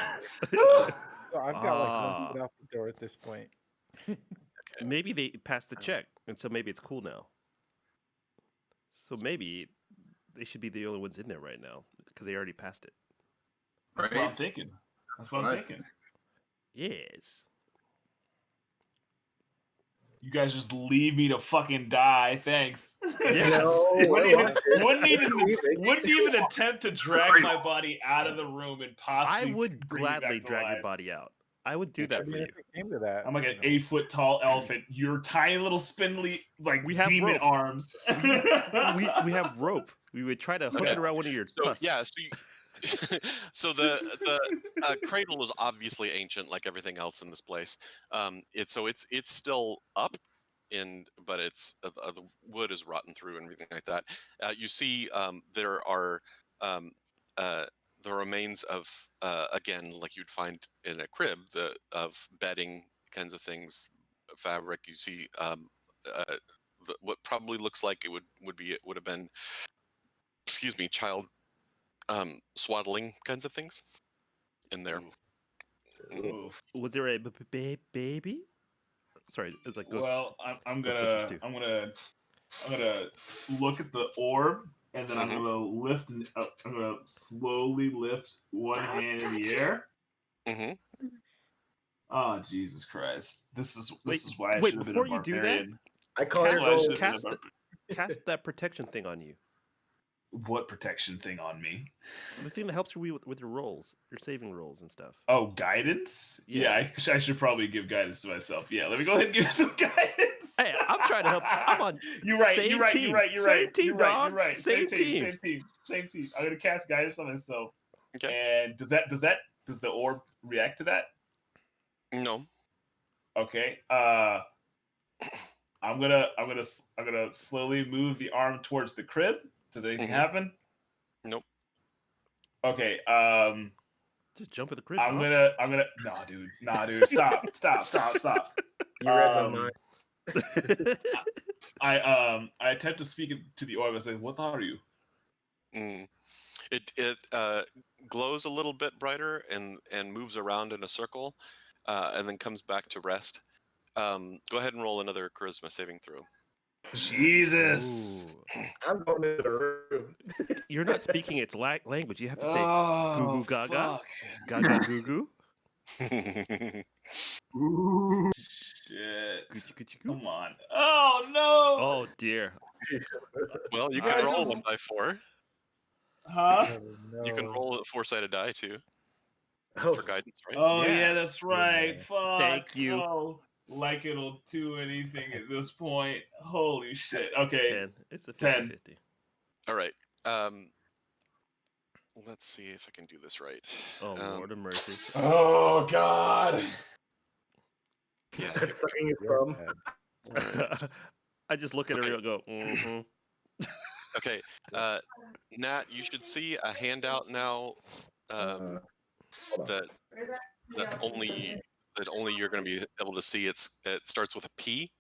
So I've got like 1 foot out the door at this point. Maybe they passed the check, and so maybe it's cool now. So maybe they should be the only ones in there right now because they already passed it. That's what I'm thinking. That's what I'm thinking. Yes. You guys just leave me to fucking die. Thanks. Yes. Wouldn't even attempt to drag my body out of the room and possibly. I would gladly drag your body out. I would do that for you. Came to that. I'm like an 8 foot tall elephant. Your tiny little spindly we have demon rope. arms. we have rope. We would try to hook it around one of your tusks. Yeah. So the cradle is obviously ancient, like everything else in this place. It's still up, but it's the wood is rotten through and everything like that. You see, there are the remains of again, like you'd find in a crib, of bedding kinds of things, fabric. You see what probably looks like it would have been, excuse me, child swaddling kinds of things in there. Was there a baby? Sorry, it's like ghost. Well, I'm gonna look at the orb, and then I'm gonna lift. I'm gonna slowly lift one hand in the air. Mm-hmm. Oh Jesus Christ! This is why I should have been a before you barbarian. do that, I call it cast that protection thing on you. What protection thing on me? The thing that helps you with your rolls, your saving rolls and stuff. Oh, guidance? Yeah, I should probably give guidance to myself. Yeah, let me go ahead and give you some guidance. Hey, I'm trying to help. I'm on. You're right. Same You're right. team. You're right. You're Same right. team, You're right. dog. You're right. Same team. Same team. Same team. I'm gonna cast guidance on myself. Okay. And does the orb react to that? No. Okay. I'm gonna slowly move the arm towards the crib. Does anything happen? Nope. Okay. Just jump in the crib. I'm gonna. Nah, dude. Stop. You read my mind. I attempt to speak to the orb. I say, "What are you?" It glows a little bit brighter and moves around in a circle, and then comes back to rest. Go ahead and roll another charisma saving throw. Jesus. Ooh. I'm going into the room. You're not speaking its language. You have to say goo goo gaga. Fuck. Gaga goo goo. Shit. Gucci goo. Come on. Oh no. Oh dear. Well, you can roll 1 by 4. Huh? Oh, no. You can roll a 4-sided die too Oh, for guidance, right? Oh Yeah. yeah, that's right. Fuck. Thank you. Oh, like it'll do anything at this point. Holy shit. Okay. 10. It's a 10. 50-50. All right. Let's see if I can do this right. Oh, Lord of mercy. Oh God. Yeah. Sucking your thumb. I just look at her and go, mm-hmm. Okay. Nat, you should see a handout now that only you're going to be able to see. It starts with a P.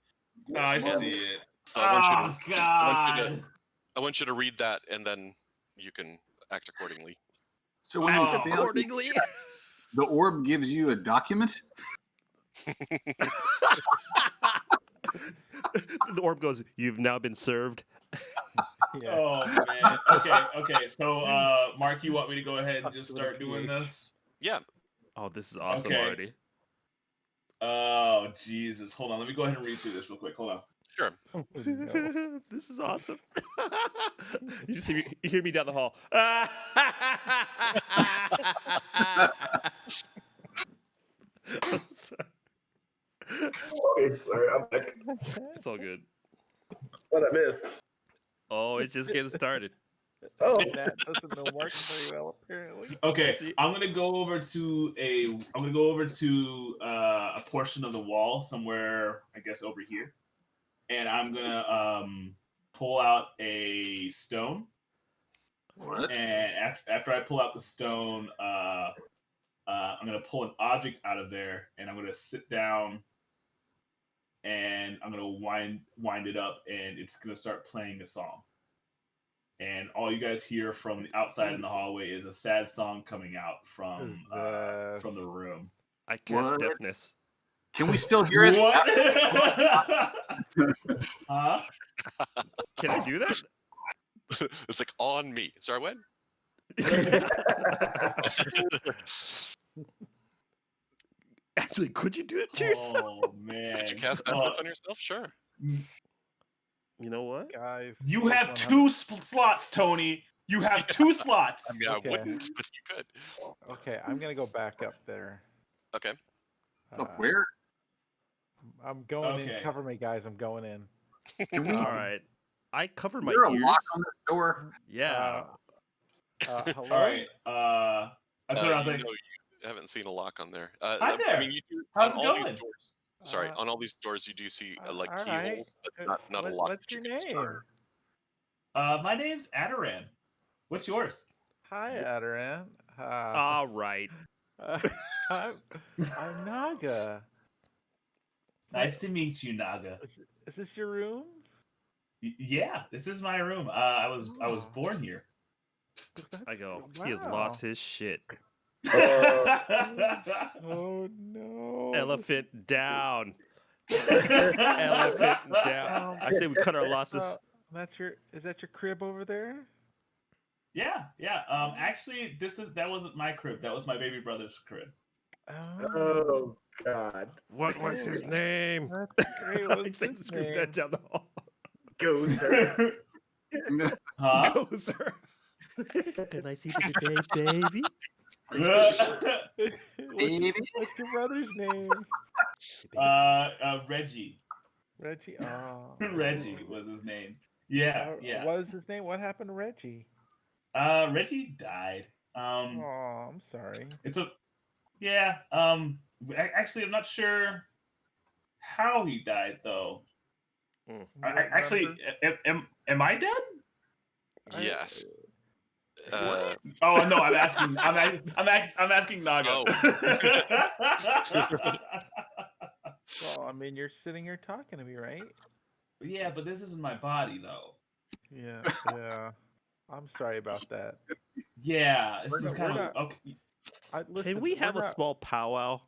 Oh, I see it. So God. I want you to read that, and then you can act accordingly. So when you fail, Accordingly, the orb gives you a document. The orb goes, "You've now been served." Yeah. Oh man. Okay. So, Mark, you want me to go ahead and just start doing this? Yeah. Oh, this is awesome Okay. already. Oh Jesus! Hold on. Let me go ahead and read through this real quick. Hold on. Sure. Oh, no. This is awesome. You just hear me down the hall. Sorry, I'm back. It's all good. What I miss? Oh, it's just getting started. Oh, That doesn't know Mark very well, apparently. Okay, See? I'm gonna go over to a portion of the wall somewhere, I guess over here, and I'm gonna pull out a stone. What? And after I pull out the stone, I'm gonna pull an object out of there, and I'm gonna sit down, and I'm gonna wind it up, and it's gonna start playing a song. And all you guys hear from the outside in the hallway is a sad song coming out from the room. I cast What? deafness. Can we still hear it? What? Huh? Can I do that? It's like on me. Sorry, what? Actually, could you do it to yourself? Oh man! Could you cast deafness on yourself? Sure. You know what? Guys, You have two slots, Tony. You have two slots. I mean, I Okay. wouldn't, but you could. Okay, I'm gonna go back up there. Okay. Where? I'm going Okay. in. Cover me, guys. I'm going in. Can we? All right. I cover my Is there a ears. lock on this door? Yeah. Hello. All right. That's what I was You like. know, you haven't seen a lock on there. Hi there. I mean, you do How's on it all going? these doors. Sorry, on all these doors, you do see like all keyholes, right. but not a lock. What's that you your can just name? turn. My name's Adaran. What's yours? Hi, Adaran. All right. I'm Naga. Nice to meet you, Naga. Is this your room? Yeah, this is my room. I was born here. I go, he has lost his shit. Oh no. Elephant down. Elephant down. I say we cut our losses. Is that your crib over there? Yeah. Actually, that wasn't my crib. That was my baby brother's crib. oh God. What was his name? That's great. What's I his screamed name? that down the hall. Gozer. Huh? Gozer. Can I see the baby? What's your brother's name? Reggie. Reggie. Oh. Reggie was his name. Yeah. What is his name? What happened to Reggie? Reggie died. Oh, I'm sorry. Actually, I'm not sure how he died though. Actually, am I dead? Yes. Oh no, I'm asking. I'm asking Naga. Oh. Well, I mean, you're sitting here talking to me, right? Yeah, but this isn't my body though. Yeah. I'm sorry about that. Yeah, this is kind of okay. Can we have a small powwow?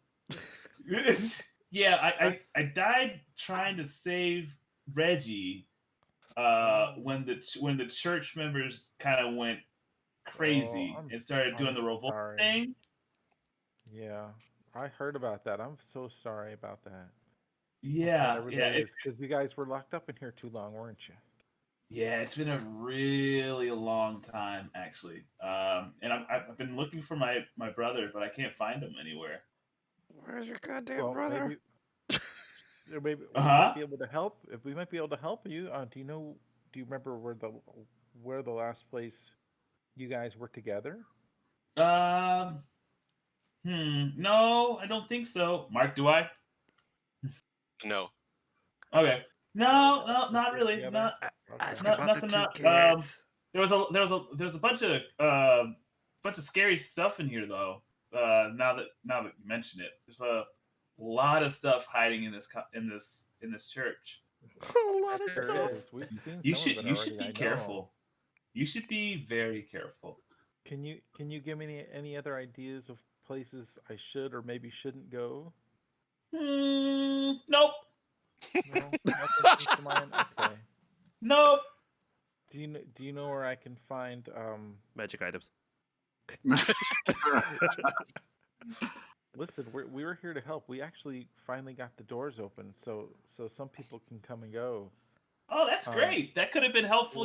Yeah, I died trying to save Reggie. When the church members kind of went crazy and started doing the revolt thing. Yeah, I heard about that. I'm so sorry about that. Yeah, because you guys were locked up in here too long, weren't you? Yeah, it's been a really long time actually. And I've been looking for my brother, but I can't find him anywhere. Where's your goddamn brother? Maybe we might be able to help. If we might be able to help you, do you remember where the last place you guys were together? No, I don't think so. Mark, do I? No. Okay. No, not really. Ask Not about nothing. the two kids. There was a bunch of scary stuff in here though. Now that you mention it, there's a lot of stuff hiding in this church. A lot of stuff. You should be careful. You should be very careful. Can you give me any other ideas of places I should or maybe shouldn't go? Nope. No, nothing comes to mind. Okay. Nope. Do you know where I can find magic items? Listen, we were here to help. We actually finally got the doors open, so some people can come and go. Oh, that's great. That could have been helpful,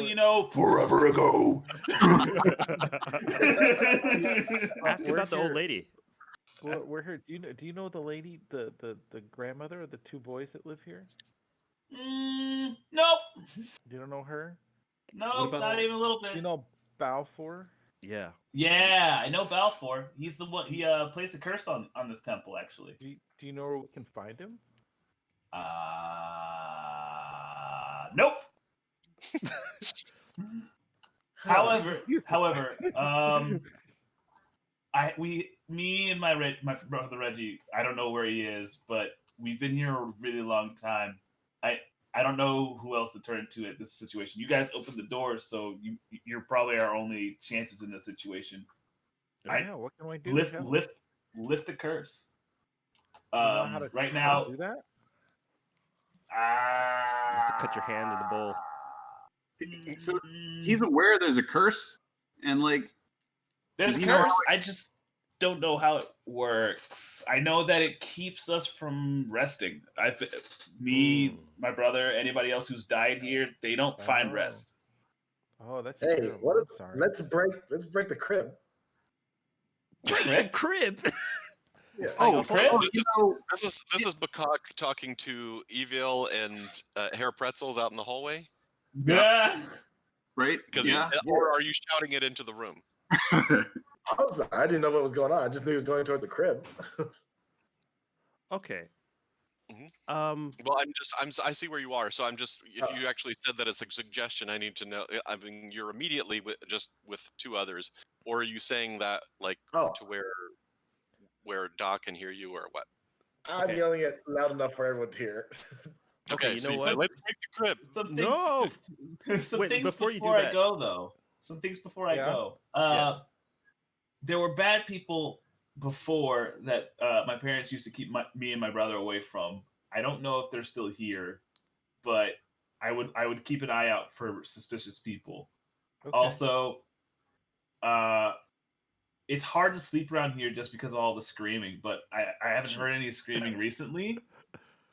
forever ago. Ask about the old lady. We're here. Do you know the lady, the grandmother of the two boys that live here? Nope. You don't know her? No, not even a little bit. You know Balfour? Yeah. Yeah, I know Balfour. He's the one. He placed a curse on this temple, actually. Do you know where we can find him? Nope. However, me and my brother Reggie, I don't know where he is, but we've been here a really long time. I don't know who else to turn to at this situation. You guys opened the doors, so you're probably our only chances in this situation. Yeah, what can we do? Lift the curse. Right how now. to do that? You have to cut your hand in the bowl. So he's aware there's a curse, and there's a curse. I just don't know how it works. I know that it keeps us from resting. My brother, anybody else who's died here, they don't find rest. Oh, that's terrible. Let's break the crib. Break the crib. Yeah. This is Bakak talking to Evil and Hair Pretzels out in the hallway. Yeah. Right? Or are you shouting it into the room? I didn't know what was going on. I just knew he was going toward the crib. Okay. Mm-hmm. Well, I see where you are. So I'm just, if you actually said that as a suggestion, I need to know. I mean, you're immediately with two others, or are you saying that to where Doc can hear you, or what? I'm yelling it loud enough for everyone to hear. Okay, you know what? Let's take the crib. Some things before you do I that. go though. Some things before I go. Yes. There were bad people before that my parents used to keep me and my brother away from. I don't know if they're still here, but I would keep an eye out for suspicious people. Okay. Also, it's hard to sleep around here just because of all the screaming, but I haven't heard any screaming recently.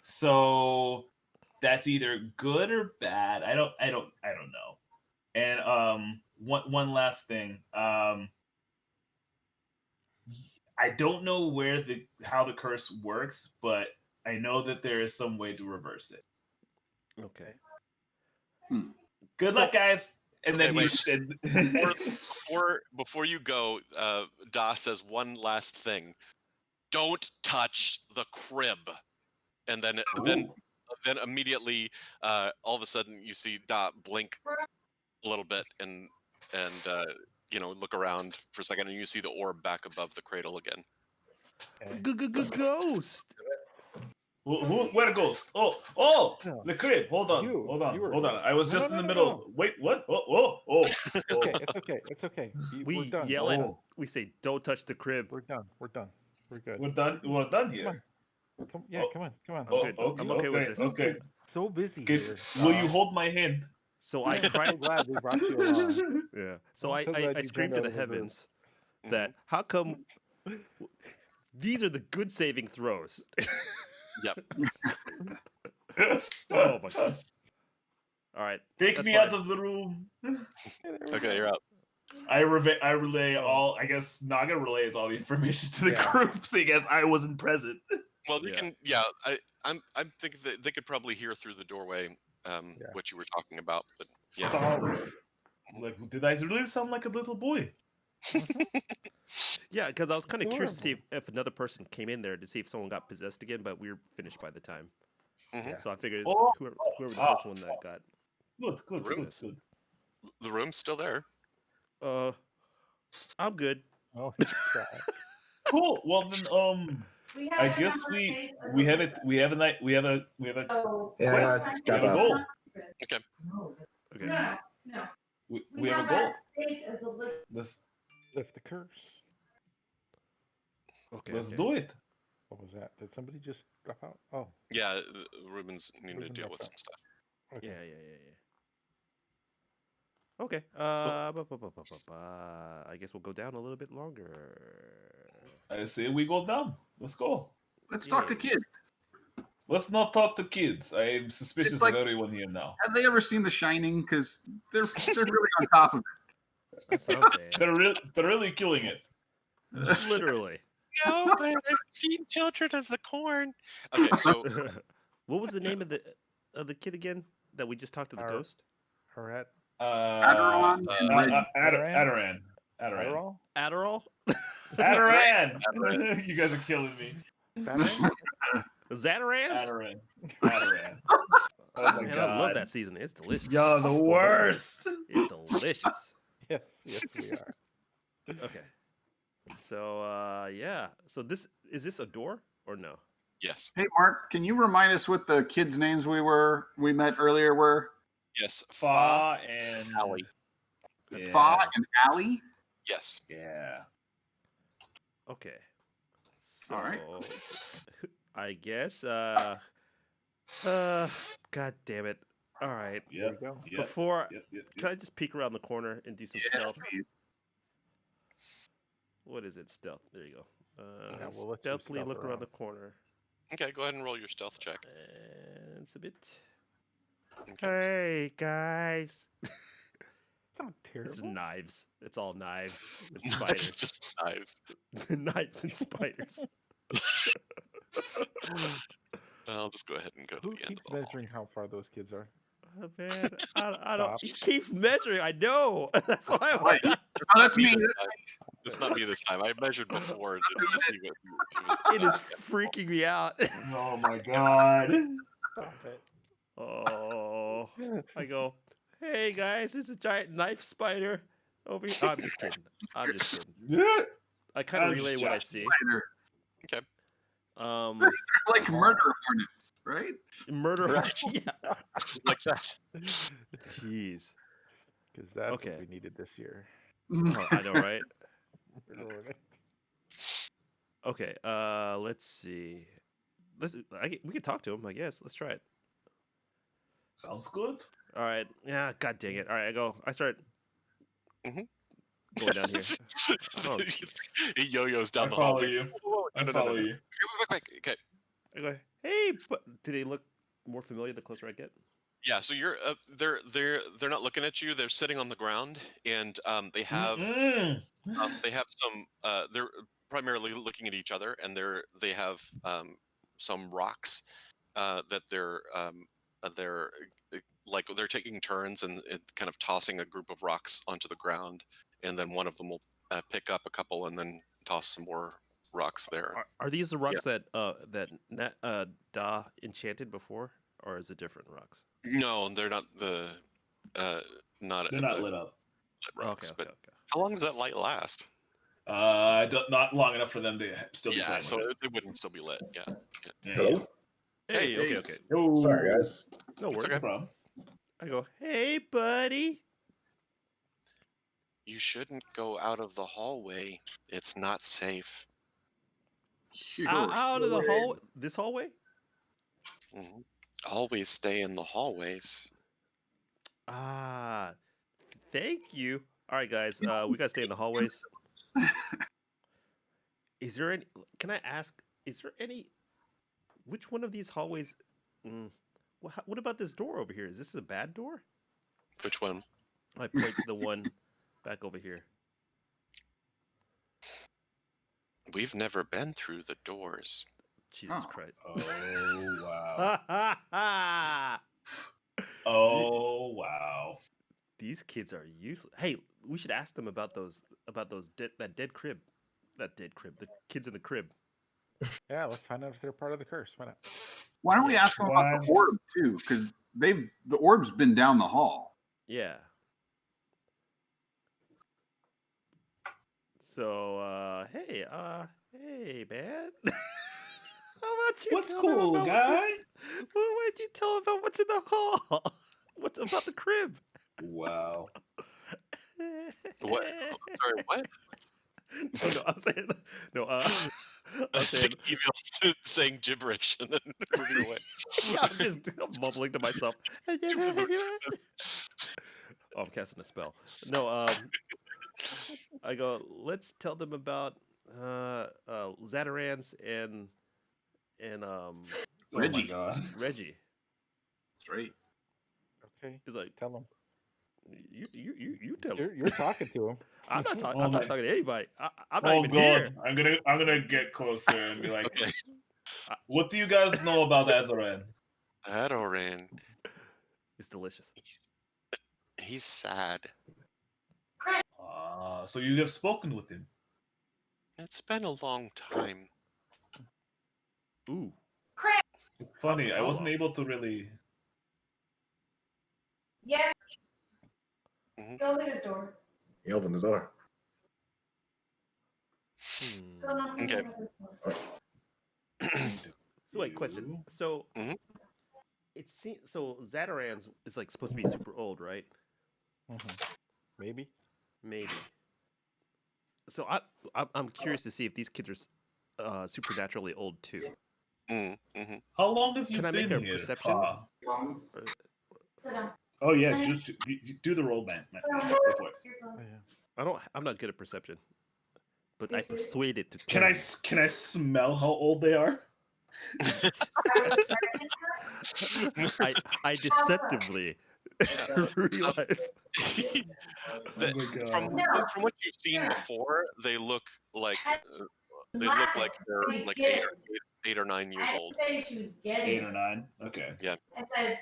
So that's either good or bad. I don't know. And one last thing. I don't know how the curse works, but I know that there is some way to reverse it. Okay. Good luck, guys. And then before you go, Da says one last thing. Don't touch the crib. And then immediately, all of a sudden, you see Da blink a little bit and look around for a second, and you see the orb back above the cradle again. Ghost. Where a ghost? Oh, the crib. Hold on. I was just in the middle. No. Wait, what? Oh. It's okay. We're done. Yell it. We say, "Don't touch the crib." We're done. We're good. We're done here. Come on. I'm good. I'm okay with this. Okay. So busy here. Will you hold my hand? So I'm so glad we brought you along. Yeah. So I screamed to the heavens that how come these are the good saving throws? Yep. Oh my god. All right. Take me out of the room. Okay, you're out. I relay all. I guess Naga relays all the information to the group, so you guess I wasn't present. Well, they can. Yeah, I'm thinking that they could probably hear through the doorway what you were talking about. But yeah. Solid. Did I really sound like a little boy? Yeah, because I was kind of curious to see if another person came in there to see if someone got possessed again, but we were finished by the time. So I figured it's whoever the first one that got. Good. The room's still there. I'm good. Oh, he's back. Cool. Well then, I guess we have it. We have a night. We have a quest. We have a goal. Okay. Okay. No. We have a goal. Lift the curse. Okay. Let's do it. What was that? Did somebody just drop out? Oh. Yeah, Ruben's needing to deal with some stuff. Okay. Yeah. Okay. I guess we'll go down a little bit longer. I say we go down. Let's go. Let's talk to kids. Let's not talk to kids. I am suspicious of everyone here now. Have they ever seen The Shining? Because they're really on top of it. That's what I'm saying. They're really killing it. Literally. No, I've seen Children of the Corn. Okay, so what was the name of the kid again that we just talked to the ghost? Harette. Adderall. Adderall. Adderall? Adderall. You guys are killing me. Zatarans? Adderall. Oh my God. I love that season. It's delicious. Yo, the worst. It's delicious. Yes, we are. Okay. So yeah. So is this a door or no? yes. Hey, Mark, can you remind us what the kids' names we met earlier were? Yes. Fa and Allie. Yeah. Fa and Allie? Yes. Yeah. Okay. So, All right. I guess God damn it. All right. Yeah. Before can I just peek around the corner and do some stealth? Please. What is it? Stealth. There you go. We'll let you Stealthily stealth look around around. the corner. Okay, go ahead and roll your stealth check. And it's a bit. Okay. Hey guys. It's not terrible. It's knives. It's all knives and It's spiders. just knives. Knives and spiders. I'll just go ahead and go to Who the end keeps of the hall. measuring how far those kids are? Oh, man, I don't. Stop. He keeps measuring. I know. That's why. Wait, oh, that's me. It's not me this time. I measured before to see what it was. It is freaking me out. Oh my God. Stop it. Oh, I go. Hey guys, there's a giant knife spider over here. Oh, I'm just kidding. I'm just kidding. I kind of relay what I see. Okay. They're like murder hornets, right? Murder. Right. Yeah. Like that. Jeez. Because that's Okay. what we needed this year. Oh, I know, right? Murder hornets. Okay. Let's see. We can talk to him. I guess. Let's try it. Sounds good. All right. Yeah. God dang it. All right. I start Mhm. going down here. Oh, He yo-yos down I the hall. follow you. I follow you. Okay. I go. Hey, but do they look more familiar the closer I get? Yeah. So you're they're not looking at you. They're sitting on the ground, and they have some. They're primarily looking at each other, and they have some rocks that they're like they're taking turns and kind of tossing a group of rocks onto the ground, and then one of them will pick up a couple and then toss some more rocks there. Are these the rocks that Da enchanted before, or is it different rocks? No, they're not the not. They're not lit up. Lit rocks, Okay. how long does that light last? Not long enough for them to still be playing so with it wouldn't still be lit. Yeah. Hello? Hey, okay. it. Oh, Sorry, guys. No worries. No problem. I go, hey, buddy. You shouldn't go out of the hallway. It's not safe. Out of the hallway? This hallway? Mhm. Always stay in the hallways. Ah, thank you. All right, guys. We gotta stay in the hallways. Is there any? Can I ask? Is there any? Which one of these hallways? What about this door over here? Is this a bad door? Which one? I point to the one back over here. We've never been through the doors. Jesus Christ. Oh wow. Oh wow. These kids are useless. Hey, we should ask them about that dead crib. The kids in the crib. Yeah, let's find out if they're part of the curse. Why not? Why don't we ask them about the orb too? Because the orb's been down the hall. Yeah. So, hey, man. How about you? What's cool, guy? Why'd you tell about what's in the hall? What's about the crib? Wow. What? Sorry, what? No, I'm saying I'm saying Evil's saying gibberish and then moving away. I'm mumbling to myself. Oh, I'm casting a spell. No, I go. Let's tell them about Zatarans and Reggie. Oh my God. Reggie. Straight. Okay. He's like, tell him. You tell him. You're talking to him. I'm not talking. I'm not talking to anybody. I'm not even God. here. I'm gonna get closer and be like, okay. What do you guys know about Adoran? Adoran. It's delicious. He's sad. So you have spoken with him. It's been a long time. Ooh. It's funny. I wasn't able to really. Yes. Go open his door. He opened the door. Okay. Wait, question. So, it seems Zatarans is like supposed to be super old, right? Maybe. So I'm curious to see if these kids are supernaturally old too. How long have you Can I been make a here? perception? Oh yeah, just do the roll, man. Go for it. I'm not good at perception, but I persuade it to. Can I smell how old they are? I deceptively realize. From what you've seen before, they look like they're like 8 or 9 years old. 8 or 9. Okay. Yeah. I said,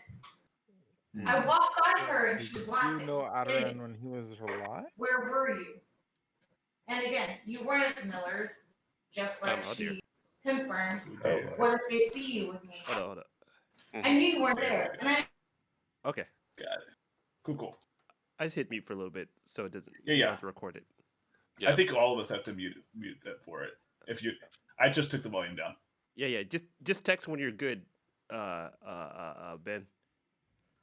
I walked by her and she was laughing. You know Adoran when he was alive? Where were you? And again, you weren't at the Millers, just like she confirmed. What if they see you with me? Hold on. I knew you weren't there. And Okay. Got it. Cool. I just hit mute for a little bit so it doesn't. Yeah. You have to record it. Yeah. I think all of us have to mute that for it. I just took the volume down. Yeah. Just text when you're good, Ben,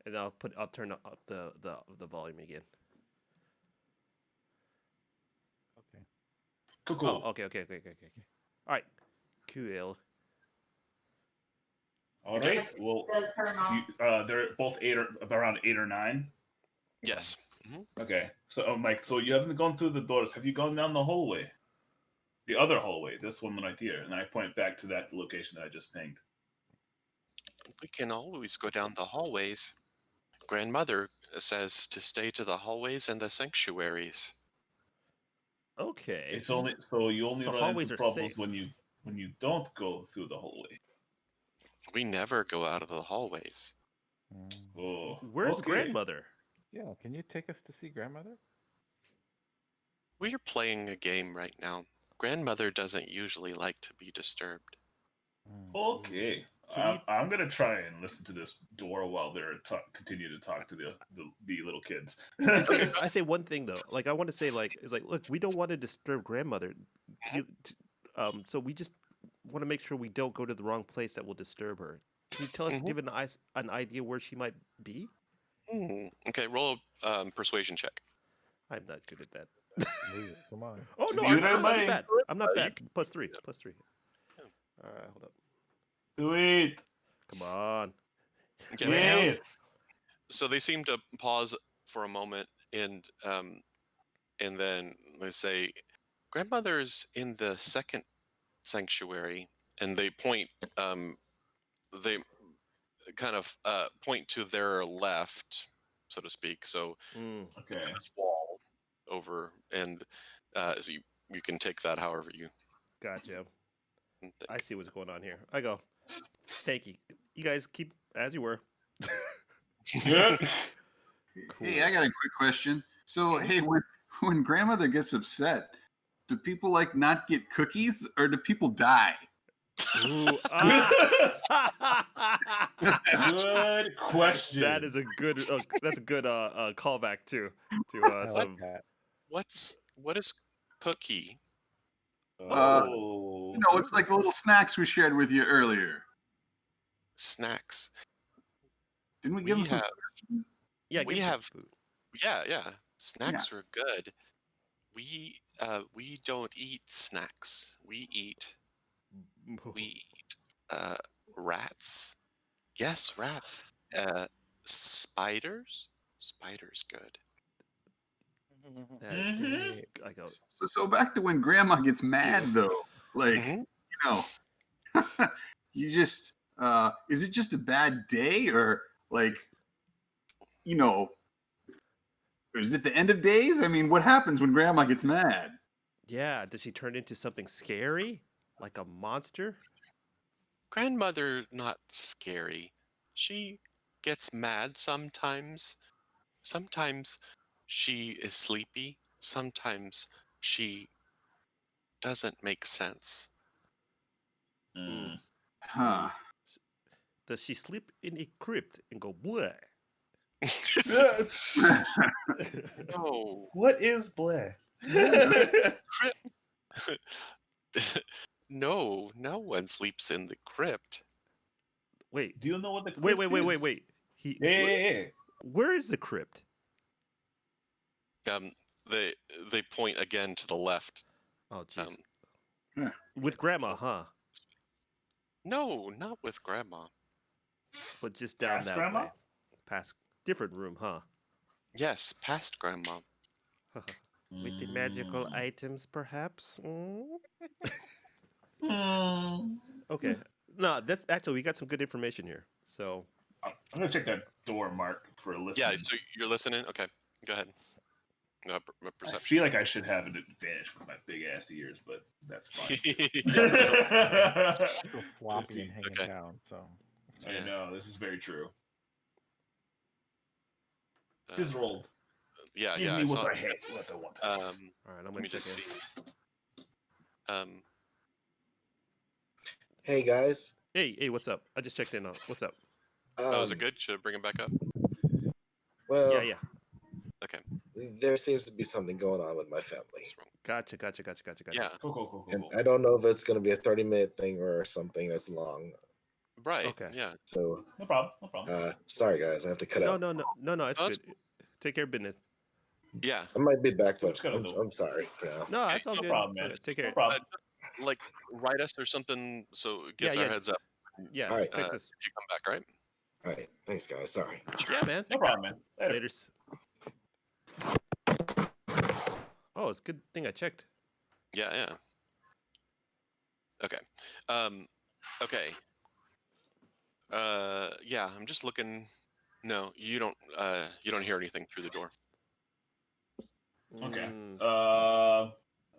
and I'll turn up the volume again. Okay. Cool. Oh, okay. All right. Cool. All right. Well, they're both around 8 or 9. Yes. Okay. So, Mike, so you haven't gone through the doors. Have you gone down the hallway? The other hallway, this one right here, and I point back to that location that I just pinged. We can always go down the hallways. Grandmother says to stay to the hallways and the sanctuaries. Okay. You only run into problems when you don't go through the hallway. We never go out of the hallways. Oh, where's grandmother? Yeah, can you take us to see grandmother? We are playing a game right now. Grandmother doesn't usually like to be disturbed. Okay. I'm gonna try and listen to this door while they're continue to talk to the little kids. I say one thing though. Like I want to say look, we don't want to disturb grandmother. So we just want to make sure we don't go to the wrong place that will disturb her. Can you tell us, give an idea where she might be? Okay, roll a persuasion check. I'm not good at that. Come on. Oh no, I'm not bad. I'm not bad. +3. +3. All right, hold up. Do it. Come on. Okay. Yes. So they seem to pause for a moment, and then they say, "Grandmother's in the second sanctuary," and they point. They kind of point to their left, so to speak. So okay, this wall over, and so you can take that however you. Gotcha. I see what's going on here. I go. Thank you. You guys keep as you were. Yeah. Cool. Hey, I got a quick question. So, hey, when grandmother gets upset, do people like not get cookies or do people die? Ooh, Good question. That is a good. That's a good callback too to I some. like that. What is cookie? Oh, It's like the little snacks we shared with you earlier. Snacks. Didn't we give them some? Yeah, we have. food. Yeah. Snacks are good. We don't eat snacks. We eat rats. Yes, rats. Spiders. Spiders good. That is just like a. So back to when grandma gets mad though, like you just is it just a bad day or like or is it the end of days? I mean, what happens when grandma gets mad? Yeah, does she turn into something scary, like a monster? Grandmother not scary. She gets mad sometimes. Sometimes she is sleepy. Sometimes she doesn't make sense. Huh. Does she sleep in a crypt and go bleh? No. What is bleh? No one sleeps in the crypt. Wait. Do you know what the crypt Wait. Yeah. Where is the crypt? They point again to the left. Oh, jeez. With grandma, huh? No, not with grandma. But just down Past that grandma? way. Past different room, huh? Yes, past grandma. With the magical items, perhaps? Okay. No, that's actually, we got some good information here. So I'm gonna check that door, Mark, for listening. Yeah, so you're listening? Okay, go ahead. No, I perception. feel like I should have an advantage with my big ass ears, but that's fine. So floppy and hanging down. So I know this is very true. Just rolled. Yeah, Give me what I hate, what I want. all right, I'm gonna check see. Hey guys. Hey, what's up? I just checked in on. What's up? Is it good? Should I bring him back up? Well, yeah. Okay. There seems to be something going on with my family. Gotcha. Yeah. Cool. And I don't know if it's going to be a 30-minute thing or something that's long. Right. Okay. Yeah. So no problem. Sorry guys, I have to cut out. No, it's good. Take care of business. Yeah. I might be back though. I'm sorry for now. No, that's all no good. Problem, man. Take care. No problem. Like write us or something so it gets our heads up. Yeah. All right. If you come back, right? All right. Thanks, guys. Sorry. Yeah, man. No problem, man. Later. Oh, it's a good thing I checked. Yeah. Okay. Okay. Yeah, I'm just looking. No, you don't hear anything through the door. Okay.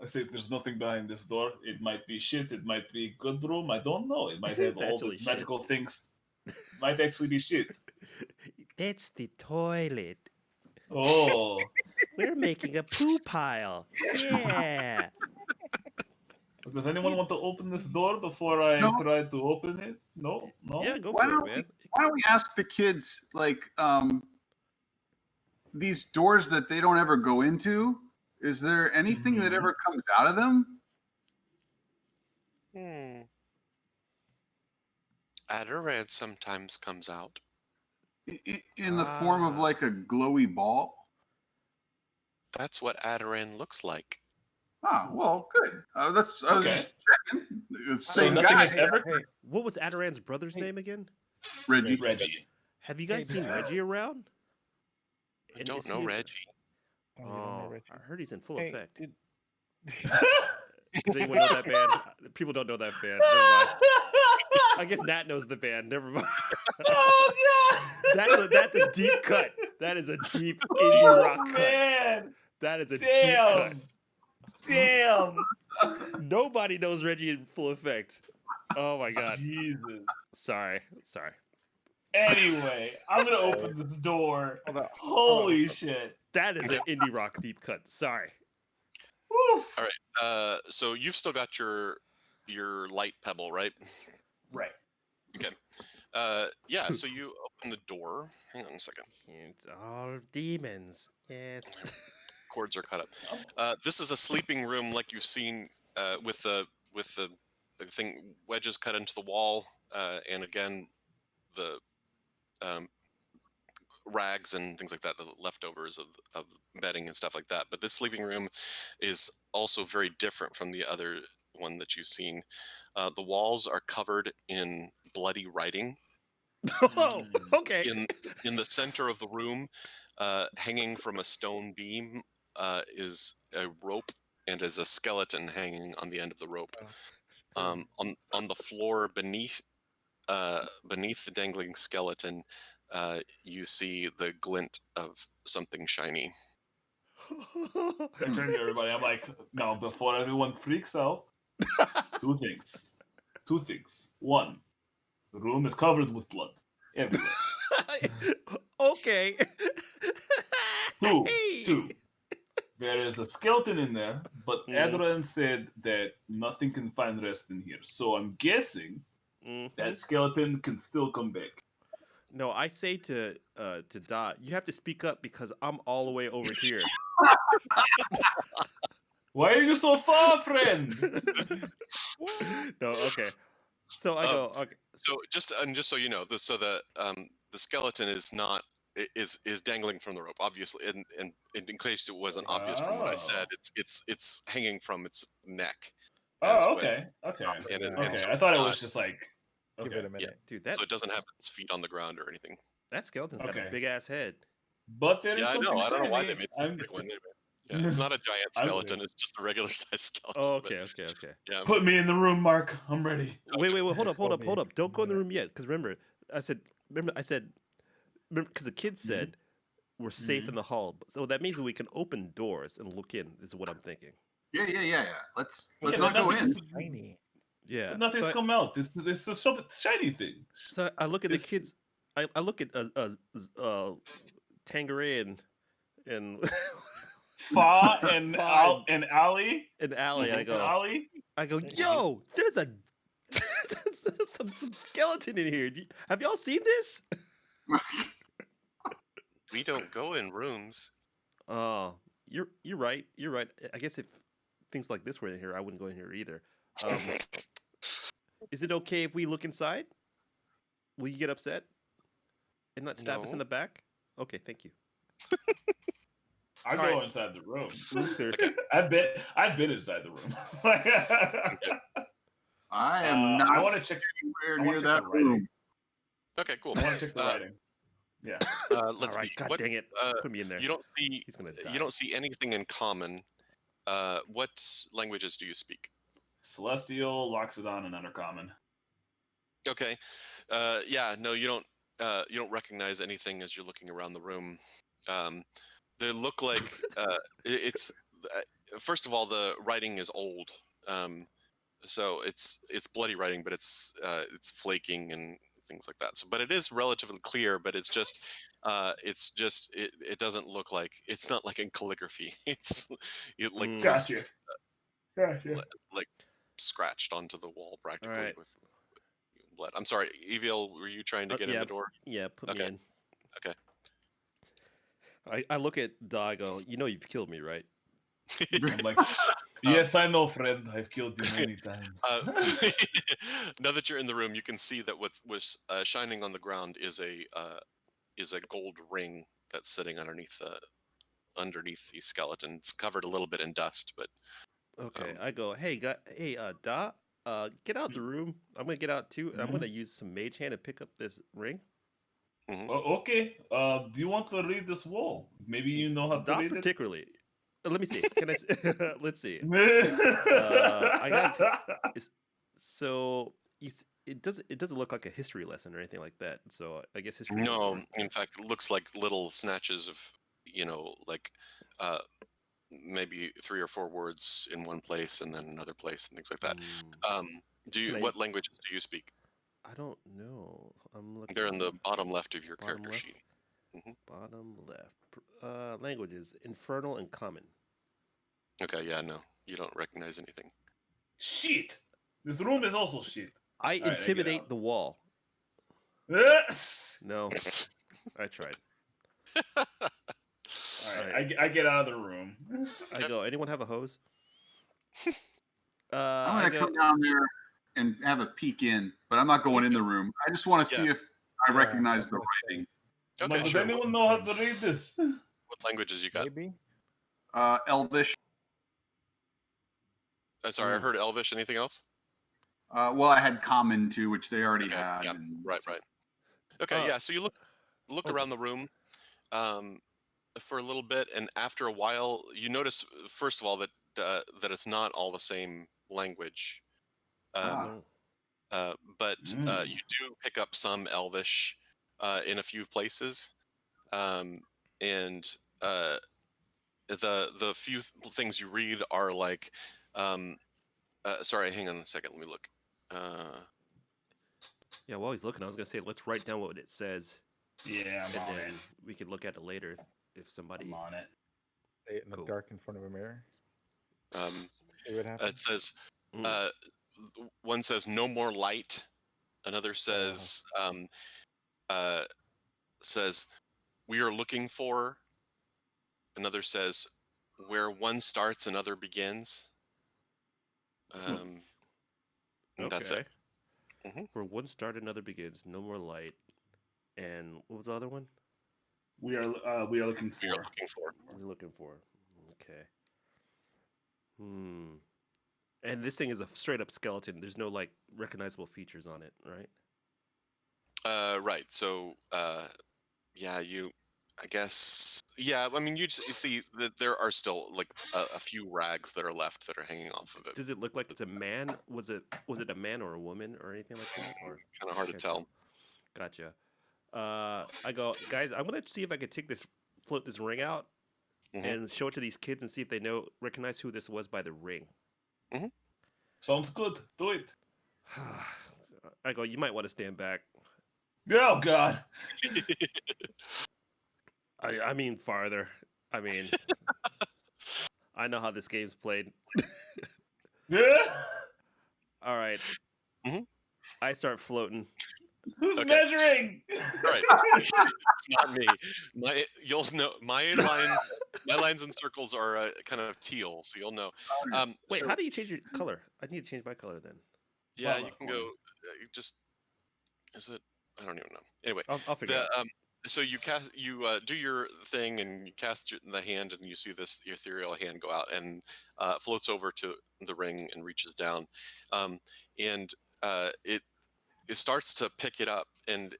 I say there's nothing behind this door. It might be shit. It might be a good room. I don't know. It might have all the magical things. Might actually be shit. That's the toilet. Oh. We're making a poo pile. Yeah. Does anyone want to open this door before I try to open it? No? Yeah, go for it, man. Why don't we ask the kids, like, these doors that they don't ever go into, is there anything that ever comes out of them? Adarad sometimes comes out. In the form of like a glowy ball? That's what Adaran looks like. Oh, well, good. I was just checking. It's the same nothing guy. has ever. What was Adaran's brother's name again? Reggie. Have you guys seen Reggie around? I don't know Reggie. Oh, I heard he's in full effect. Does anyone know that band? People don't know that band. Never mind. I guess Nat knows the band. Never mind. Oh god! That's a deep cut. That is a deep indie rock cut. That is a deep cut. Damn. Nobody knows Reggie in full effect. Oh my god. Jesus. Sorry. Anyway, I'm gonna open this door. Holy shit! That is an indie rock deep cut. Sorry. Woo. All right. So you've still got your light pebble, right? Right. Okay. Yeah. So you open the door. Hang on a second. It's all demons. Yes. Cords are cut up. This is a sleeping room, like you've seen, with the thing wedges cut into the wall, and again the rags and things like that, the leftovers of bedding and stuff like that. But this sleeping room is also very different from the other one that you've seen. The walls are covered in bloody writing. Oh, okay. In the center of the room, hanging from a stone beam, is a rope and is a skeleton hanging on the end of the rope. On the floor beneath the dangling skeleton, you see the glint of something shiny. I turn to everybody. I'm like, now before everyone freaks out, two things. One, the room is covered with blood everywhere. Okay. Two, there is a skeleton in there, but Adrian said that nothing can find rest in here. So I'm guessing that skeleton can still come back. No, I say to Dot, you have to speak up because I'm all the way over here. Why are you so far, friend? No, okay. So I go. Okay. So just so you know, the skeleton is not is dangling from the rope, obviously, and in case it wasn't obvious from what I said, it's hanging from its neck. Oh, okay. Okay. So I thought it was just like. Give it a minute, dude. So it doesn't have its feet on the ground or anything. That skeleton's got a big ass head. But there is I something know. I don't know why shiny. they made such a big one. Anyway. Yeah, it's not a giant skeleton. It's just a regular sized skeleton. Oh, okay. Yeah. Put me in the room, Mark. I'm ready. Wait. Hold up. Don't go in the room yet. Because remember, I said, because the kid said we're safe in the hall. So that means that we can open doors and look in, is what I'm thinking. Yeah. Let's not go in. Tiny. Yeah. But nothing's come out. This is a shiny thing. So I look at the kids. I look at Tangerine and Fa and Ali. And Ali, I go, yo, there's some skeleton in here. Have y'all seen this? We don't go in rooms. Oh, you're right. You're right. I guess if things like this were in here, I wouldn't go in here either. Is it okay if we look inside? Will you get upset and not stab us in the back? Okay, thank you. I go inside the room. I've been inside the room. I am not. I want to check anywhere near that room. Okay, cool. I want to check the writing. Yeah. Let's see. God dang it! Put me in there. You don't see. He's gonna die. You don't see anything in common. What languages do you speak? Celestial, Loxodon, and Undercommon. Okay. Yeah. No, you don't. You don't recognize anything as you're looking around the room. They look like it's. First of all, the writing is old. So it's bloody writing, but it's flaking and things like that. So, but it is relatively clear. But it's just it doesn't look like, it's not like in calligraphy. It's like Gotcha. Like scratched onto the wall practically Right. with blood. I'm sorry, Evil. Were you trying to get in the door? Yeah, put me in. Okay. I look at Dago. You know you've killed me, right? I'm like, yes, I know, friend. I've killed you many times. Now that you're in the room, you can see that what was shining on the ground is a gold ring that's sitting underneath the skeleton. It's covered a little bit in dust, but okay. I go, hey, Da, get out the room. I'm gonna get out too, and I'm gonna use some mage hand to pick up this ring. Okay. Do you want to read this wall? Maybe you know how to Not read particularly. Let me see. Can I? Let's see. I got. So it doesn't look like a history lesson or anything like that. So I guess history. No, in fact, it looks like little snatches of, like maybe 3 or 4 words in one place and then another place and things like that. What languages do you speak? I don't know. I'm looking. They're in the bottom left of your Bottom character left? sheet. Bottom left. Languages: Infernal and Common. Okay, yeah, no, you don't recognize anything. Shit. This room is also shit. I intimidate the wall. No, I tried. All right, I get out of the room. I go. Anyone have a hose? I'm gonna come down there and have a peek in, but I'm not going in the room. I just want to see if I recognize the writing. Okay, Does sure. anyone know how to read this? What languages you got? Maybe. Elvish. Sorry, I heard Elvish. Anything else? Well, I had Common too, which they already had. Yeah, right. Okay, yeah. So you look around the room for a little bit, and after a while, you notice first of all that it's not all the same language. But you do pick up some Elvish in a few places, and the few things you read are like, sorry, hang on a second, let me look. Yeah, while he's looking, I was gonna say let's write down what it says. Yeah, I'm on it. We could look at it later if somebody. I'm on it. Stay in the dark in front of a mirror. See what happens? It says, one says no more light. Another says, we are looking for. Another says, where one starts, another begins. That's it. Where one starts, another begins. No more light. And what was the other one? We are looking for. We're looking for. Okay. And this thing is a straight up skeleton. There's no like recognizable features on it, right? Right. So, yeah, I guess, yeah. I mean, you see that there are still like a few rags that are left that are hanging off of it. Does it look like it's a man? Was it a man or a woman or anything like that? Or kind of hard to tell. Gotcha. I go, guys. I'm gonna see if I can float this ring out, and show it to these kids and see if they recognize who this was by the ring. Sounds good. Do it. I go, you might want to stand back. Oh God. I mean farther. I mean, I know how this game's played. Yeah. All right. I start floating. Who's measuring? Right. It's not me. You'll know my lines and circles are kind of teal, so you'll know. Wait, how do you change your color? I need to change my color then. Yeah, you can go. You just is it? I don't even know. Anyway, I'll figure it out. So you do your thing and you cast the hand and you see this ethereal hand go out and floats over to the ring and reaches down, and it starts to pick it up and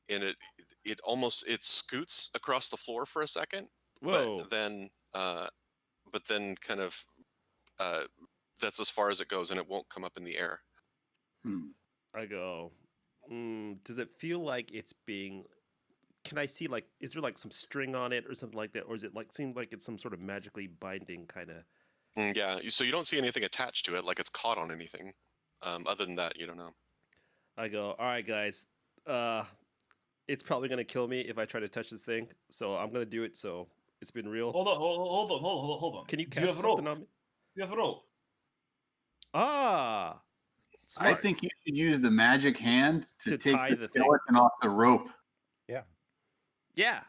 it almost scoots across the floor for a second. Whoa! But then kind of that's as far as it goes and it won't come up in the air. I go. Does it feel like it's being? Can I see like? Is there like some string on it or something like that, or is it like seem like it's some sort of magically binding kind of? Yeah. So you don't see anything attached to it, like it's caught on anything. Other than that, you don't know. I go, all right, guys. It's probably gonna kill me if I try to touch this thing, so I'm gonna do it. So it's been real. Hold on. Can you cast something on me? You have a rope. Ah. Smart. I think you should use the magic hand to take the skeleton off the rope. Yeah. Yeah.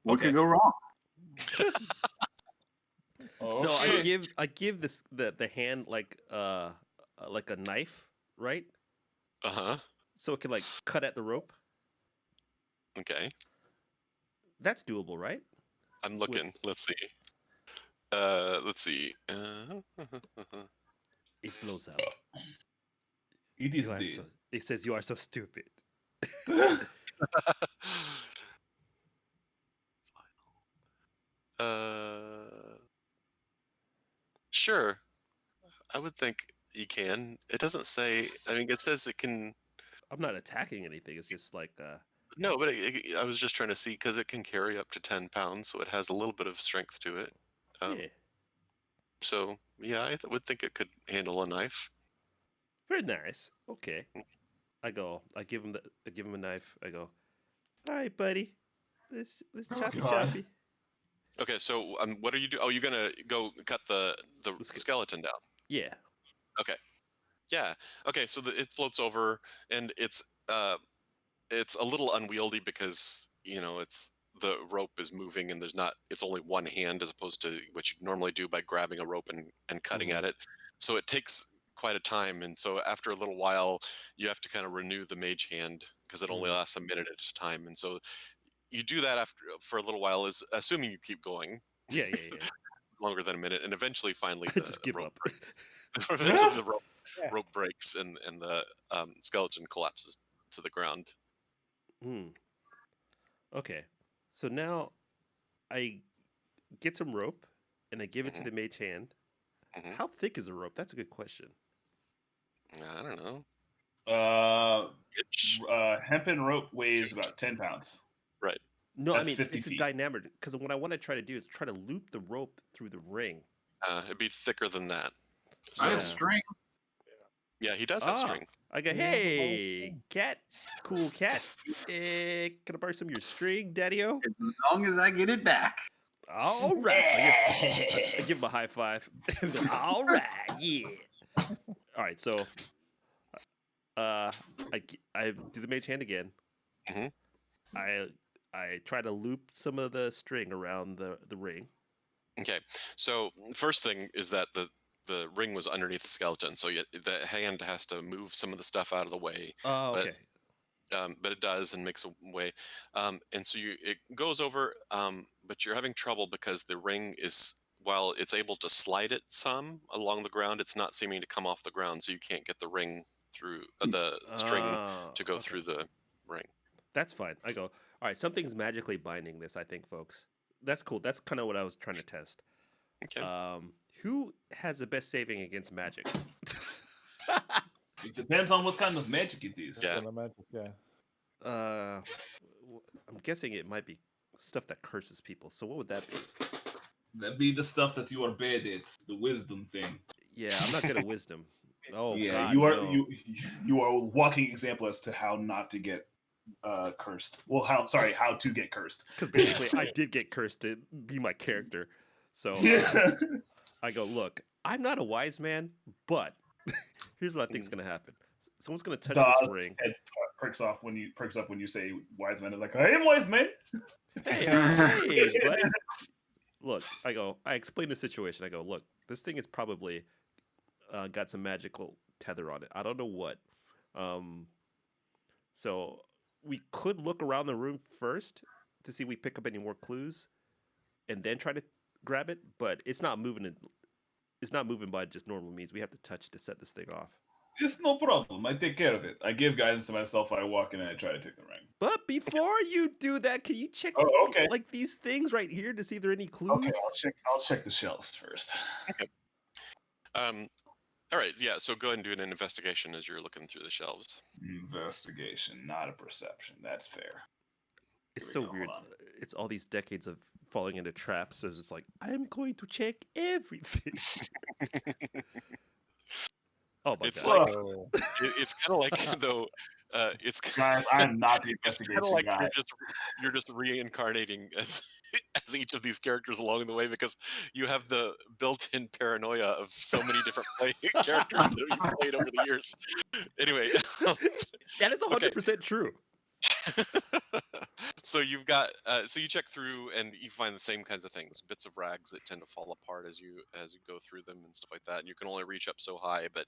What could go wrong? So I give this the hand like a knife, right? So it can like cut at the rope. Okay. That's doable, right? I'm looking. Let's see. It blows out. It is dead. It says you are so stupid. Sure. I would think you can. It doesn't say. I mean, it says it can. I'm not attacking anything. It's just like. No, but I was just trying to see because it can carry up to 10 pounds, so it has a little bit of strength to it. Yeah. So yeah, I would think it could handle a knife. Very nice. Okay. I give him a knife. I go, all right, buddy. Let's choppy. Okay, so what are you doing? Oh, you're gonna go cut the skeleton down. Yeah. Okay. Yeah. Okay. So it floats over, and it's a little unwieldy because it's the rope is moving, and it's only one hand as opposed to what you normally do by grabbing a rope and cutting at it. So it takes quite a time, and so after a little while, you have to kind of renew the mage hand because it only lasts a minute at a time, and so you do that for a little while, is assuming you keep going. Yeah. Longer than a minute, and eventually, finally, I just give up. Eventually, the rope breaks, and the skeleton collapses to the ground. Okay, so now I get some rope and I give it to the mage hand. How thick is the rope? That's a good question. I don't know. Hempen rope weighs about 10 pounds. Right. No, I mean, it's a dynamic, because what I want to try to do is try to loop the rope through the ring. It'd be thicker than that. So, I have string. Yeah, he does have string. I go, hey, cat, cool cat. Can I borrow some of your string, Daddy-O? As long as I get it back. All right. I give him a high five. All right, yeah. All right, so I do the mage hand again. I try to loop some of the string around the ring. Okay, so first thing is that the ring was underneath the skeleton, so the hand has to move some of the stuff out of the way. Oh, okay. But it does and makes a way, and so it goes over, but you're having trouble because the ring is, while it's able to slide it some along the ground, it's not seeming to come off the ground, so you can't get the ring through the string to go through the ring. That's fine. I go, all right, something's magically binding this, I think, folks. That's cool. That's kind of what I was trying to test. Okay. Who has the best saving against magic? It depends on what kind of magic it is. Yeah. I'm guessing it might be stuff that curses people. So what would that be? That'd be the stuff that you are bad at, the wisdom thing. Yeah, I'm not good at wisdom. Oh, yeah, God, you are no. you are a walking example as to how not to get cursed. Well, how to get cursed. Because basically, I did get cursed to be my character. So I go, look, I'm not a wise man, but here's what I think is going to happen. Someone's going to touch this ring. Head perks up when you say wise man. Like, I am wise man. Hey, buddy. Look, I explain the situation. I go, look, this thing is probably got some magical tether on it. I don't know what. So we could look around the room first to see if we pick up any more clues, and then try to grab it. But it's not moving. It's not moving by just normal means. We have to touch it to set this thing off. It's no problem. I take care of it. I give guidance to myself. I walk in and I try to take the ring. But before you do that, can you check these things right here to see if there are any clues? Okay, I'll check the shelves first. Okay. All right. Yeah. So go ahead and do an investigation as you're looking through the shelves. Investigation, not a perception. That's fair. It's so weird. It's all these decades of falling into traps. So it's just like, I'm going to check everything. Oh my God. It's kind of like though. It's guys, I'm not the investigation like guy. You're just reincarnating as each of these characters along the way, because you have the built-in paranoia of so many different characters that you've played over the years. Anyway, that is 100% true. So you've got so you check through and you find the same kinds of things, bits of rags that tend to fall apart as you go through them and stuff like that. And you can only reach up so high, but